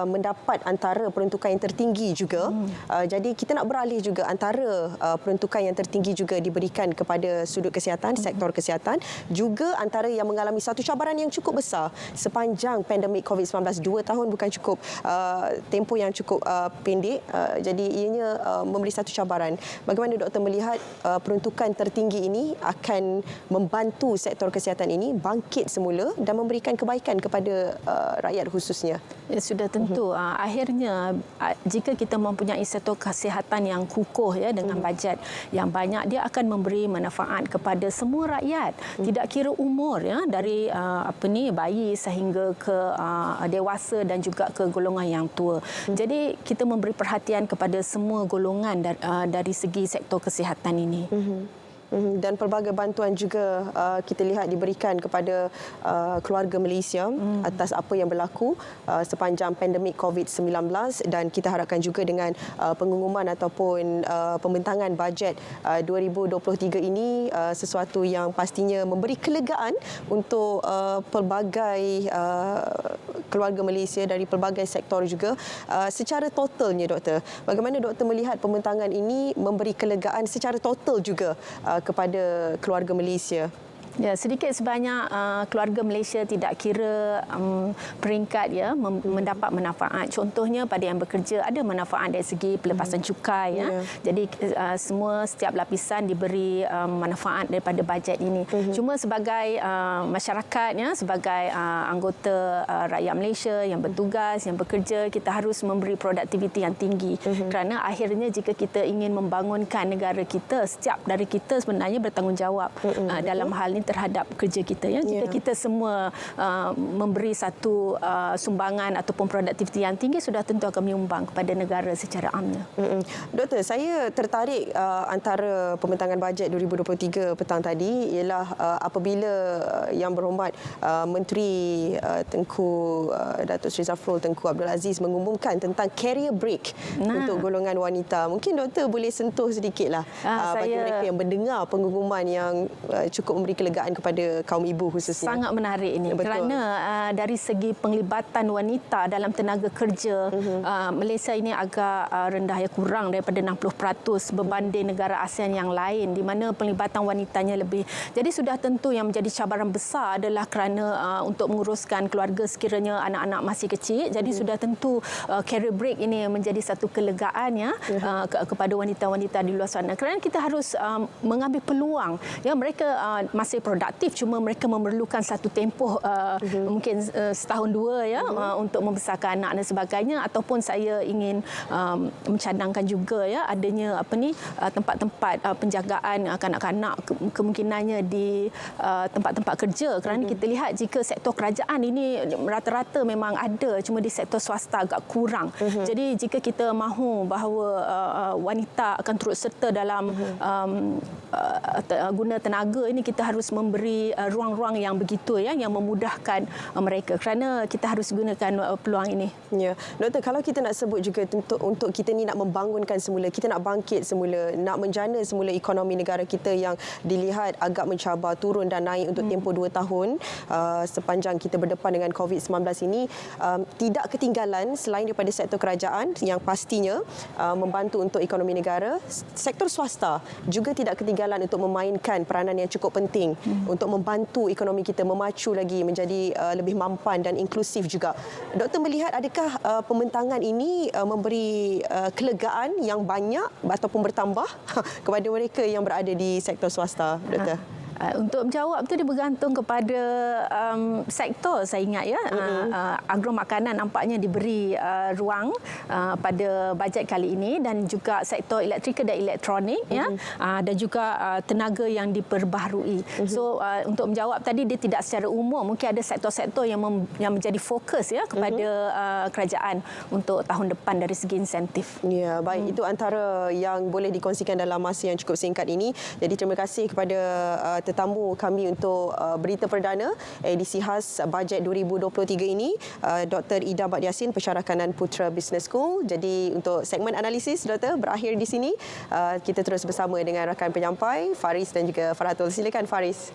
mendapat antara peruntukan yang tertinggi juga. Jadi kita nak beralih juga antara peruntukan yang tertinggi juga diberikan kepada sudut kesihatan, sektor kesihatan, juga antara yang mengalami satu cabaran yang cukup besar sepanjang pandemik COVID-19. 2 tahun bukan cukup tempoh yang cukup pendek, jadi ianya memberi satu cabaran. Bagaimana doktor melihat peruntukan tertinggi ini akan membantu sektor kesihatan ini bangkit semula dan memberikan kebaikan kepada rakyat khususnya? Ya, sudah tentu. Akhirnya jika kita mempunyai sektor kesihatan yang kukuh ya, dengan bajet yang banyak, dia akan memberi manfaat kepada semua rakyat, tidak kira umur ya, dari bayi sehingga ke dewasa dan juga ke golongan yang tua. Jadi kita memberi perhatian kepada semua golongan dari segi sektor kesihatan ini. Dan pelbagai bantuan juga kita lihat diberikan kepada keluarga Malaysia atas apa yang berlaku sepanjang pandemik COVID-19, dan kita harapkan juga dengan pengumuman ataupun pembentangan bajet 2023 ini sesuatu yang pastinya memberi kelegaan untuk pelbagai keluarga Malaysia dari pelbagai sektor juga. Secara totalnya, Doktor, bagaimana Doktor melihat pembentangan ini memberi kelegaan secara total juga kepada keluarga Malaysia? Ya, sedikit sebanyak keluarga Malaysia tidak kira peringkat ya mendapat manfaat. Contohnya pada yang bekerja ada manfaat dari segi pelepasan cukai ya. Jadi setiap lapisan diberi manfaat daripada bajet ini. Cuma sebagai masyarakat ya, sebagai anggota rakyat Malaysia yang bertugas, yang bekerja, kita harus memberi produktiviti yang tinggi. Kerana akhirnya jika kita ingin membangunkan negara kita, setiap dari kita sebenarnya bertanggungjawab dalam hal ini terhadap kerja kita ya. Jika kita semua memberi satu sumbangan ataupun produktiviti yang tinggi, sudah tentu akan menyumbang kepada negara secara amnya. Doktor, saya tertarik antara pembentangan bajet 2023 petang tadi ialah apabila Yang Berhormat Menteri Tengku Datuk Seri Zafrul Tengku Abdul Aziz mengumumkan tentang career break untuk golongan wanita. Mungkin Doktor boleh sentuh sedikitlah bagi mereka yang mendengar pengumuman yang cukup memberi kelegaan kepada kaum ibu khususnya. Sangat menarik ini. Betul. Kerana dari segi penglibatan wanita dalam tenaga kerja, Malaysia ini agak rendah, ya, kurang daripada 60% berbanding negara ASEAN yang lain di mana penglibatan wanitanya lebih. Jadi sudah tentu yang menjadi cabaran besar adalah kerana untuk menguruskan keluarga sekiranya anak-anak masih kecil. Jadi sudah tentu career break ini menjadi satu kelegaan ya kepada wanita-wanita di luar sana. Kerana kita harus mengambil peluang. Ya, mereka masih produktif, cuma mereka memerlukan satu tempoh mungkin setahun dua ya untuk membesarkan anak dan sebagainya, ataupun saya ingin mencadangkan juga ya adanya tempat-tempat penjagaan kanak-kanak kemungkinannya di tempat-tempat kerja, kerana kita lihat jika sektor kerajaan ini rata-rata memang ada, cuma di sektor swasta agak kurang. Jadi jika kita mahu bahawa wanita akan turut serta dalam guna tenaga ini, kita harus memberi ruang-ruang yang begitu ya, yang memudahkan mereka, kerana kita harus gunakan peluang ini. Ya, Doktor, kalau kita nak sebut juga untuk kita ni nak membangunkan semula, kita nak bangkit semula, nak menjana semula ekonomi negara kita yang dilihat agak mencabar, turun dan naik untuk tempoh 2 tahun sepanjang kita berdepan dengan COVID-19 ini, tidak ketinggalan selain daripada sektor kerajaan yang pastinya membantu untuk ekonomi negara, sektor swasta juga tidak ketinggalan untuk memainkan peranan yang cukup penting untuk membantu ekonomi kita memacu lagi menjadi lebih mampan dan inklusif juga. Doktor melihat adakah pembentangan ini memberi kelegaan yang banyak ataupun bertambah kepada mereka yang berada di sektor swasta, Doktor? Untuk menjawab tu dia bergantung kepada sektor, saya ingat ya. Agro makanan nampaknya diberi ruang pada bajet kali ini, dan juga sektor elektrikal dan elektronik ya, dan juga tenaga yang diperbaharui. So untuk menjawab tadi, dia tidak secara umum, mungkin ada sektor-sektor yang menjadi fokus ya kepada kerajaan untuk tahun depan dari segi insentif. Ya, baik, itu antara yang boleh dikongsikan dalam masa yang cukup singkat ini. Jadi terima kasih kepada tetamu kami untuk berita perdana edisi khas bajet 2023 ini, Dr. Ida Bad Yassin, Pensyarah Kanan Putra Business School. Jadi untuk segmen analisis, Doktor, berakhir di sini. Kita terus bersama dengan rakan penyampai Faris dan juga Faratul. Silakan Faris.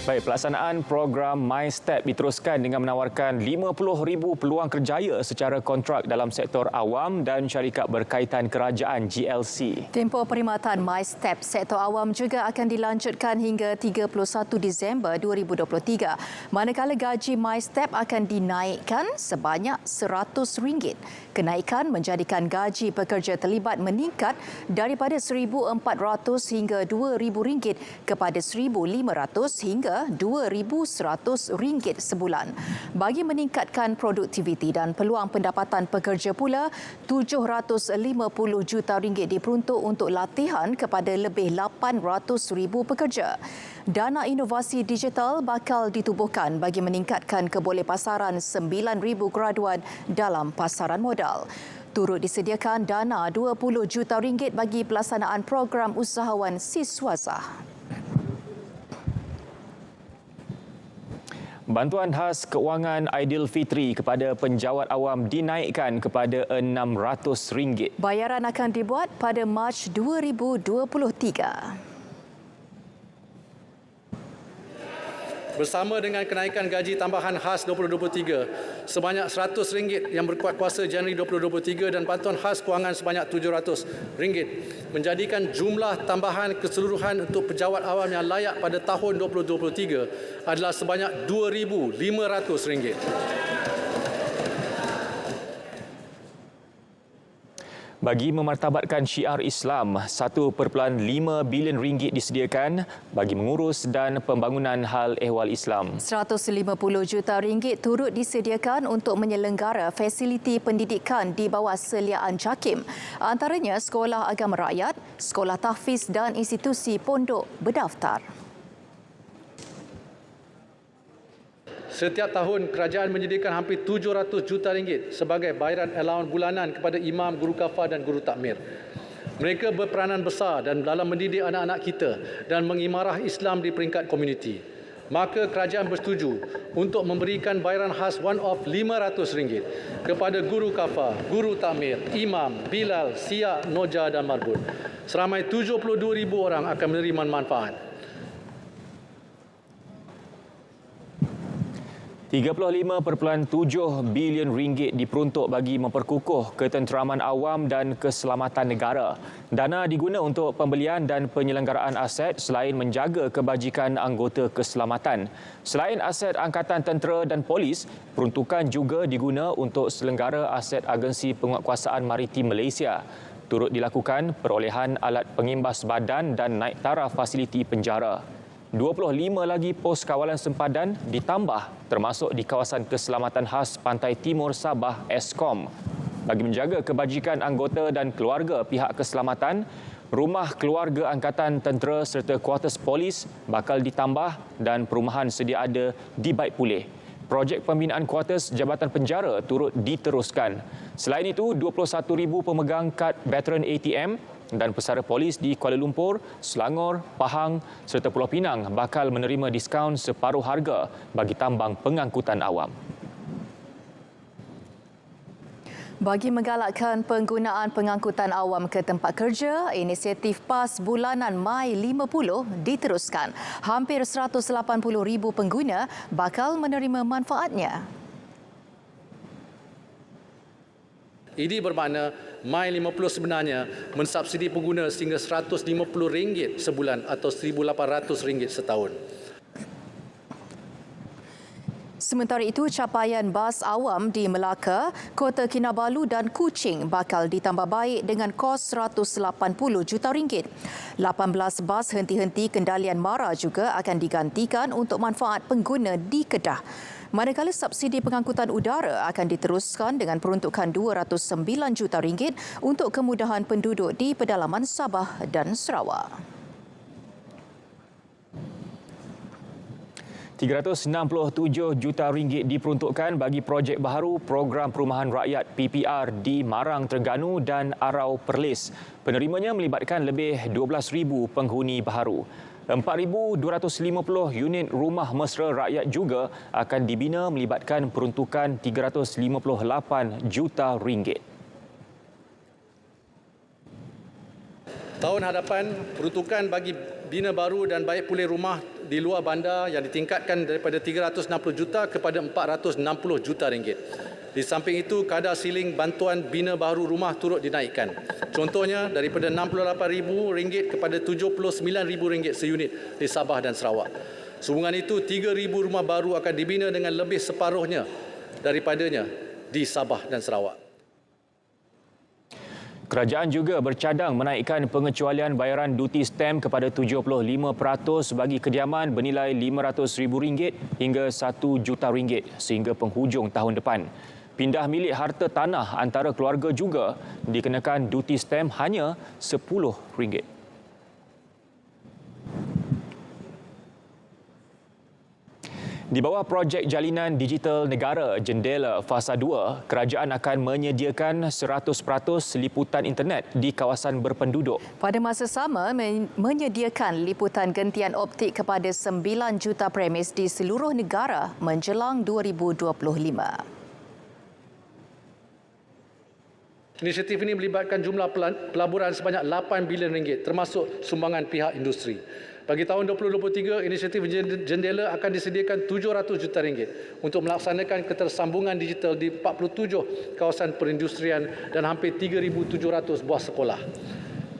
Baik, pelaksanaan program MyStep diteruskan dengan menawarkan 50,000 peluang kerjaya secara kontrak dalam sektor awam dan syarikat berkaitan kerajaan GLC. Tempoh perkhidmatan MyStep sektor awam juga akan dilanjutkan hingga 31 Disember 2023. Manakala gaji MyStep akan dinaikkan sebanyak RM100. Kenaikan menjadikan gaji pekerja terlibat meningkat daripada RM1,400 hingga RM2,000 kepada RM1,500 hingga hingga RM2,100 sebulan. Bagi meningkatkan produktiviti dan peluang pendapatan pekerja pula, RM750 juta diperuntuk untuk latihan kepada lebih 800,000 pekerja. Dana inovasi digital bakal ditubuhkan bagi meningkatkan kebolehpasaran 9,000 graduan dalam pasaran modal. Turut disediakan dana RM20 juta bagi pelaksanaan program usahawan Siswazah. Bantuan khas keuangan Aidilfitri kepada penjawat awam dinaikkan kepada RM600. Bayaran akan dibuat pada Mac 2023. Bersama dengan kenaikan gaji tambahan khas 2023 sebanyak RM100 yang berkuat kuasa Januari 2023 dan bantuan khas kewangan sebanyak RM700 menjadikan jumlah tambahan keseluruhan untuk pejabat awam yang layak pada tahun 2023 adalah sebanyak RM2,500. Bagi memartabatkan syiar Islam, RM1.5 bilion disediakan bagi mengurus dan pembangunan hal ehwal Islam. RM150 juta turut disediakan untuk menyelenggara fasiliti pendidikan di bawah seliaan JAKIM. Antaranya sekolah agama rakyat, sekolah tahfiz dan institusi pondok berdaftar. Setiap tahun, kerajaan menyediakan hampir RM700 juta sebagai bayaran allowance bulanan kepada imam, guru kafah dan guru takmir. Mereka berperanan besar dalam mendidik anak-anak kita dan mengimarah Islam di peringkat komuniti. Maka kerajaan bersetuju untuk memberikan bayaran khas one-off RM500 kepada guru kafah, guru takmir, imam, bilal, siyak, noja dan marbun. Seramai 72,000 orang akan menerima manfaat. RM35.7 bilion diperuntuk bagi memperkukuh ketenteraman awam dan keselamatan negara. Dana diguna untuk pembelian dan penyelenggaraan aset selain menjaga kebajikan anggota keselamatan. Selain aset Angkatan Tentera dan Polis, peruntukan juga diguna untuk selenggara aset Agensi Penguatkuasaan Maritim Malaysia. Turut dilakukan perolehan alat pengimbas badan dan naik taraf fasiliti penjara. 25 lagi pos kawalan sempadan ditambah termasuk di kawasan keselamatan khas Pantai Timur Sabah Eskom. Bagi menjaga kebajikan anggota dan keluarga pihak keselamatan, rumah keluarga Angkatan Tentera serta kuartus polis bakal ditambah dan perumahan sedia ada dibaik pulih. Projek pembinaan kuartus Jabatan Penjara turut diteruskan. Selain itu, 21,000 pemegang kad veteran ATM dan pesara polis di Kuala Lumpur, Selangor, Pahang serta Pulau Pinang bakal menerima diskaun separuh harga bagi tambang pengangkutan awam. Bagi menggalakkan penggunaan pengangkutan awam ke tempat kerja, inisiatif PAS bulanan Mai 50 diteruskan. Hampir 180,000 pengguna bakal menerima manfaatnya. Ini bermakna Mai 50 sebenarnya mensubsidi pengguna sehingga RM150 sebulan atau RM1,800 setahun. Sementara itu, capaian bas awam di Melaka, Kota Kinabalu dan Kuching bakal ditambah baik dengan kos RM180 juta. 18 bas henti-henti kendalian MARA juga akan digantikan untuk manfaat pengguna di Kedah. Manakala subsidi pengangkutan udara akan diteruskan dengan peruntukan RM209 juta untuk kemudahan penduduk di pedalaman Sabah dan Sarawak. RM367 juta diperuntukkan bagi projek baharu Program Perumahan Rakyat PPR di Marang, Terengganu dan Arau Perlis. Penerimanya melibatkan lebih 12,000 penghuni baharu. 4,250 unit rumah mesra rakyat juga akan dibina melibatkan peruntukan RM358 juta. Tahun hadapan, peruntukan bagi bina baru dan baik pulih rumah di luar bandar yang ditingkatkan daripada RM360 juta kepada RM460 juta. Di samping itu, kadar siling bantuan bina baru rumah turut dinaikkan. Contohnya, daripada RM68,000 kepada RM79,000 seunit di Sabah dan Sarawak. Sehubungan itu, 3,000 rumah baru akan dibina dengan lebih separuhnya daripadanya di Sabah dan Sarawak. Kerajaan juga bercadang menaikkan pengecualian bayaran duty stamp kepada 75% bagi kediaman bernilai RM500,000 hingga RM1 juta sehingga penghujung tahun depan. Pindah milik harta tanah antara keluarga juga dikenakan duty stamp hanya RM10. Di bawah projek jalinan digital negara Jendela Fasa 2, kerajaan akan menyediakan 100% liputan internet di kawasan berpenduduk. Pada masa sama, menyediakan liputan gentian optik kepada 9 juta premis di seluruh negara menjelang 2025. Inisiatif ini melibatkan jumlah pelaburan sebanyak RM8 bilion termasuk sumbangan pihak industri. Bagi tahun 2023, inisiatif Jendela akan disediakan RM700 juta untuk melaksanakan ketersambungan digital di 47 kawasan perindustrian dan hampir 3,700 buah sekolah.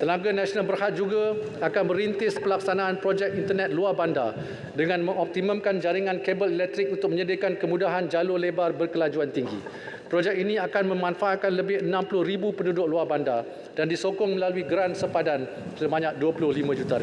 Tenaga Nasional Berhad juga akan merintis pelaksanaan projek internet luar bandar dengan mengoptimumkan jaringan kabel elektrik untuk menyediakan kemudahan jalur lebar berkelajuan tinggi. Projek ini akan memanfaatkan lebih 60,000 penduduk luar bandar dan disokong melalui geran sepadan sebanyak RM25 juta.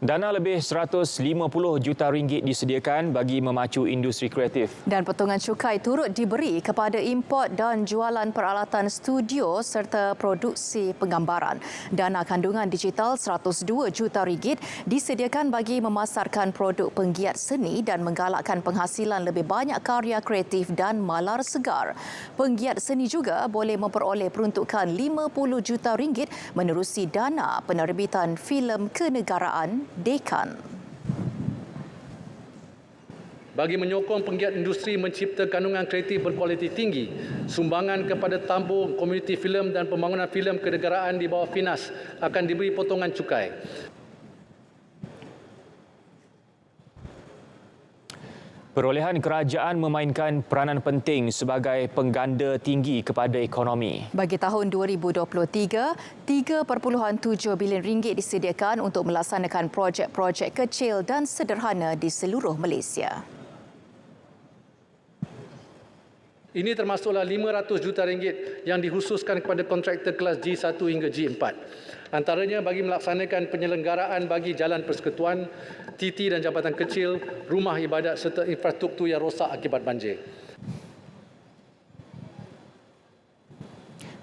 Dana lebih RM150 juta disediakan bagi memacu industri kreatif. Dan potongan cukai turut diberi kepada import dan jualan peralatan studio serta produksi penggambaran. Dana kandungan digital RM102 juta disediakan bagi memasarkan produk penggiat seni dan menggalakkan penghasilan lebih banyak karya kreatif dan malar segar. Penggiat seni juga boleh memperoleh peruntukan RM50 juta menerusi dana penerbitan filem kenegaraan Dekan. Bagi menyokong penggiat industri mencipta kandungan kreatif berkualiti tinggi, sumbangan kepada tabung komuniti filem dan pembangunan filem kenegaraan di bawah FINAS akan diberi potongan cukai. Perolehan kerajaan memainkan peranan penting sebagai pengganda tinggi kepada ekonomi. Bagi tahun 2023, RM3.7 bilion disediakan untuk melaksanakan projek-projek kecil dan sederhana di seluruh Malaysia. Ini termasuklah RM500 juta yang dikhususkan kepada kontraktor kelas G1 hingga G4. Antaranya bagi melaksanakan penyelenggaraan bagi jalan persekutuan, titi dan jabatan kecil, rumah ibadat serta infrastruktur yang rosak akibat banjir.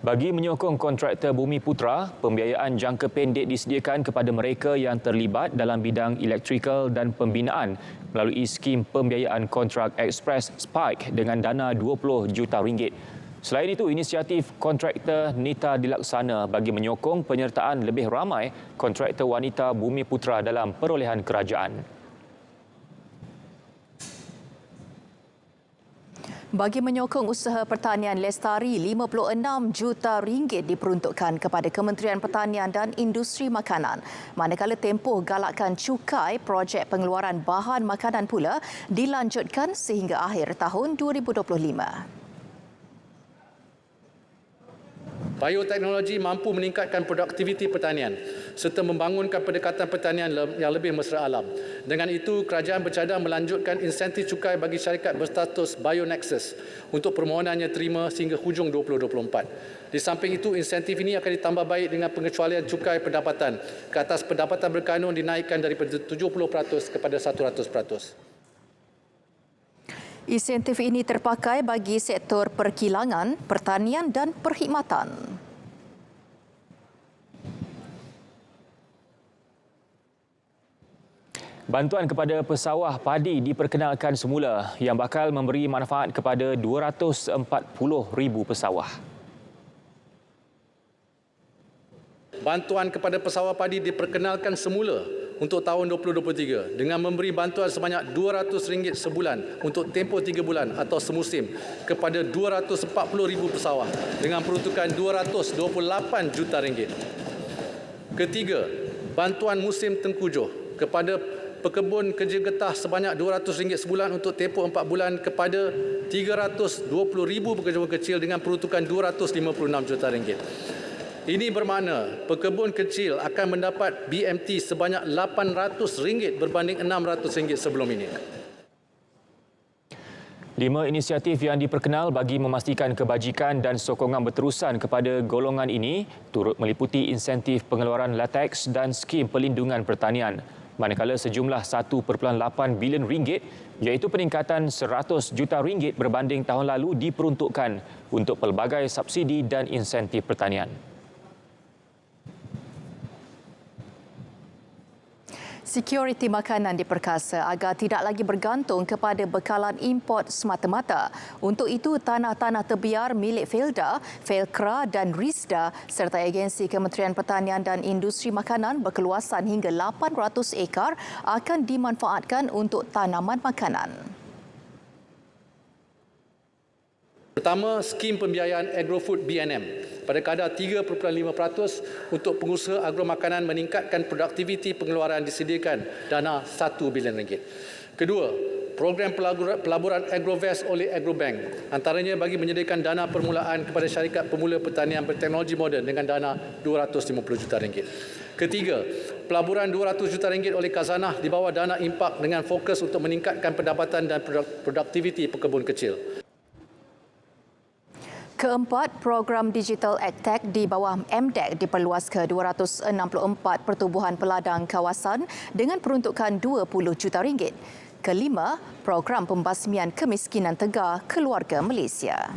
Bagi menyokong kontraktor Bumi Putra, pembiayaan jangka pendek disediakan kepada mereka yang terlibat dalam bidang elektrikal dan pembinaan melalui skim pembiayaan kontrak Express Spike dengan dana RM20 juta. Selain itu, inisiatif kontraktor Nita dilaksana bagi menyokong penyertaan lebih ramai kontraktor wanita Bumi Putra dalam perolehan kerajaan. Bagi menyokong usaha pertanian lestari, RM56 juta diperuntukkan kepada Kementerian Pertanian dan Industri Makanan. Manakala tempoh galakkan cukai projek pengeluaran bahan makanan pula dilanjutkan sehingga akhir tahun 2025. Bioteknologi mampu meningkatkan produktiviti pertanian serta membangunkan pendekatan pertanian yang lebih mesra alam. Dengan itu, kerajaan bercadang melanjutkan insentif cukai bagi syarikat berstatus BioNexus untuk permohonannya terima sehingga hujung 2024. Di samping itu, insentif ini akan ditambah baik dengan pengecualian cukai pendapatan ke atas pendapatan berkanun dinaikkan daripada 70% kepada 100%. Insentif ini terpakai bagi sektor perkilangan, pertanian dan perkhidmatan. Bantuan kepada pesawah padi diperkenalkan semula yang bakal memberi manfaat kepada 240,000 pesawah. Bantuan kepada pesawah padi diperkenalkan semula untuk tahun 2023 dengan memberi bantuan sebanyak RM200 sebulan untuk tempoh 3 bulan atau semusim kepada 240,000 pesawah dengan peruntukan RM228 juta. Ketiga, bantuan musim tengkujuh kepada pekebun kerja getah sebanyak RM200 sebulan untuk tempoh 4 bulan kepada 320,000 pekerja kecil dengan peruntukan RM256 juta. Ini bermakna pekebun kecil akan mendapat BMT sebanyak RM800 berbanding RM600 sebelum ini. 5 inisiatif yang diperkenal bagi memastikan kebajikan dan sokongan berterusan kepada golongan ini turut meliputi insentif pengeluaran latex dan skim pelindungan pertanian. Manakala sejumlah 1.8 bilion ringgit iaitu peningkatan 100 juta ringgit berbanding tahun lalu diperuntukkan untuk pelbagai subsidi dan insentif pertanian. Sekuriti makanan diperkasa agar tidak lagi bergantung kepada bekalan import semata-mata. Untuk itu, tanah-tanah terbiar milik Felda, Felkra dan Risda serta agensi Kementerian Pertanian dan Industri Makanan berkeluasan hingga 800 ekar akan dimanfaatkan untuk tanaman makanan. Pertama, skim pembiayaan agrofood BNM pada kadar 3.5% untuk pengusaha agromakanan meningkatkan produktiviti pengeluaran disediakan dana RM1 bilion. Kedua, program pelaburan Agrovest oleh Agrobank antaranya bagi menyediakan dana permulaan kepada syarikat pemula pertanian berteknologi moden dengan dana RM250 juta. Ketiga, pelaburan RM200 juta oleh Khazanah di bawah dana impak dengan fokus untuk meningkatkan pendapatan dan produktiviti pekebun kecil. Keempat, program Digital AgTech di bawah MDEC diperluas ke 264 pertubuhan peladang kawasan dengan peruntukan RM20 juta. Kelima, program pembasmian kemiskinan tegar keluarga Malaysia.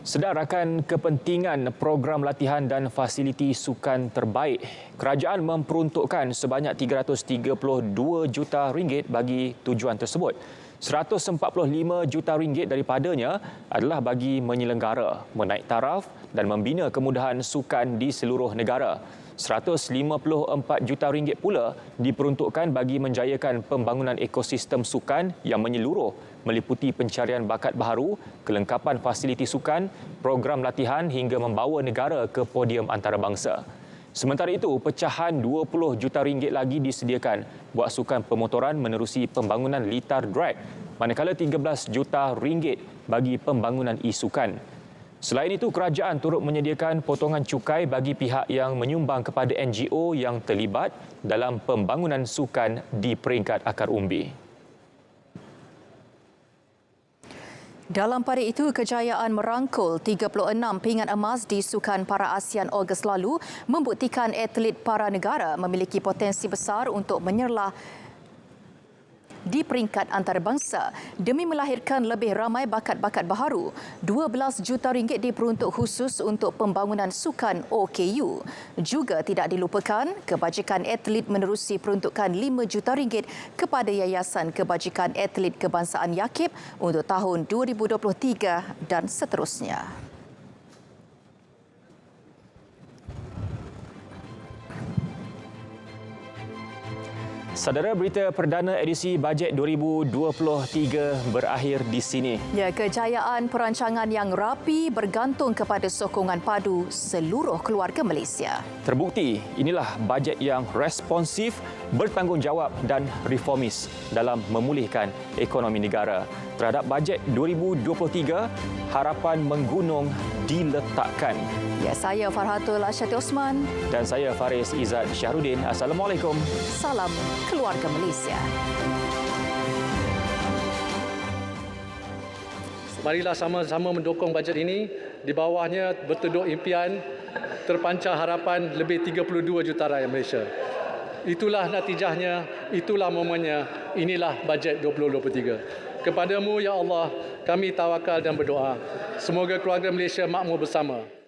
Sedar akan kepentingan program latihan dan fasiliti sukan terbaik, kerajaan memperuntukkan sebanyak RM332 juta bagi tujuan tersebut. RM145 juta daripadanya adalah bagi menyelenggara, menaik taraf dan membina kemudahan sukan di seluruh negara. RM154 juta pula diperuntukkan bagi menjayakan pembangunan ekosistem sukan yang menyeluruh meliputi pencarian bakat baharu, kelengkapan fasiliti sukan, program latihan hingga membawa negara ke podium antarabangsa. Sementara itu, pecahan RM20 juta lagi disediakan buat sukan pemotoran menerusi pembangunan litar drag, manakala RM13 juta bagi pembangunan e-sukan. Selain itu, kerajaan turut menyediakan potongan cukai bagi pihak yang menyumbang kepada NGO yang terlibat dalam pembangunan sukan di peringkat akar umbi. Dalam pada itu, kejayaan merangkul 36 pingat emas di Sukan Para ASEAN Ogos lalu membuktikan atlet para negara memiliki potensi besar untuk menyerlah di peringkat antarabangsa demi melahirkan lebih ramai bakat-bakat baharu. RM12 juta diperuntuk khusus untuk pembangunan sukan OKU. Juga tidak dilupakan, kebajikan atlet menerusi peruntukan RM5 juta kepada Yayasan Kebajikan Atlet Kebangsaan Yakib untuk tahun 2023 dan seterusnya. Saudara, berita perdana edisi bajet 2023 berakhir di sini. Ya, kejayaan perancangan yang rapi bergantung kepada sokongan padu seluruh keluarga Malaysia. Terbukti, inilah bajet yang responsif, bertanggungjawab dan reformis dalam memulihkan ekonomi negara. Terhadap bajet 2023, harapan menggunung diletakkan. Ya, saya Farhatul Asyati Osman. Dan saya Faris Izzat Syahrudin. Assalamualaikum. Salam keluarga Malaysia. Marilah sama-sama mendukung bajet ini. Di bawahnya bertuduk impian, terpancar harapan lebih 32 juta rakyat Malaysia. Itulah natijahnya, itulah momennya, inilah bajet 2023. Kepadamu, Ya Allah, kami tawakal dan berdoa. Semoga keluarga Malaysia makmur bersama.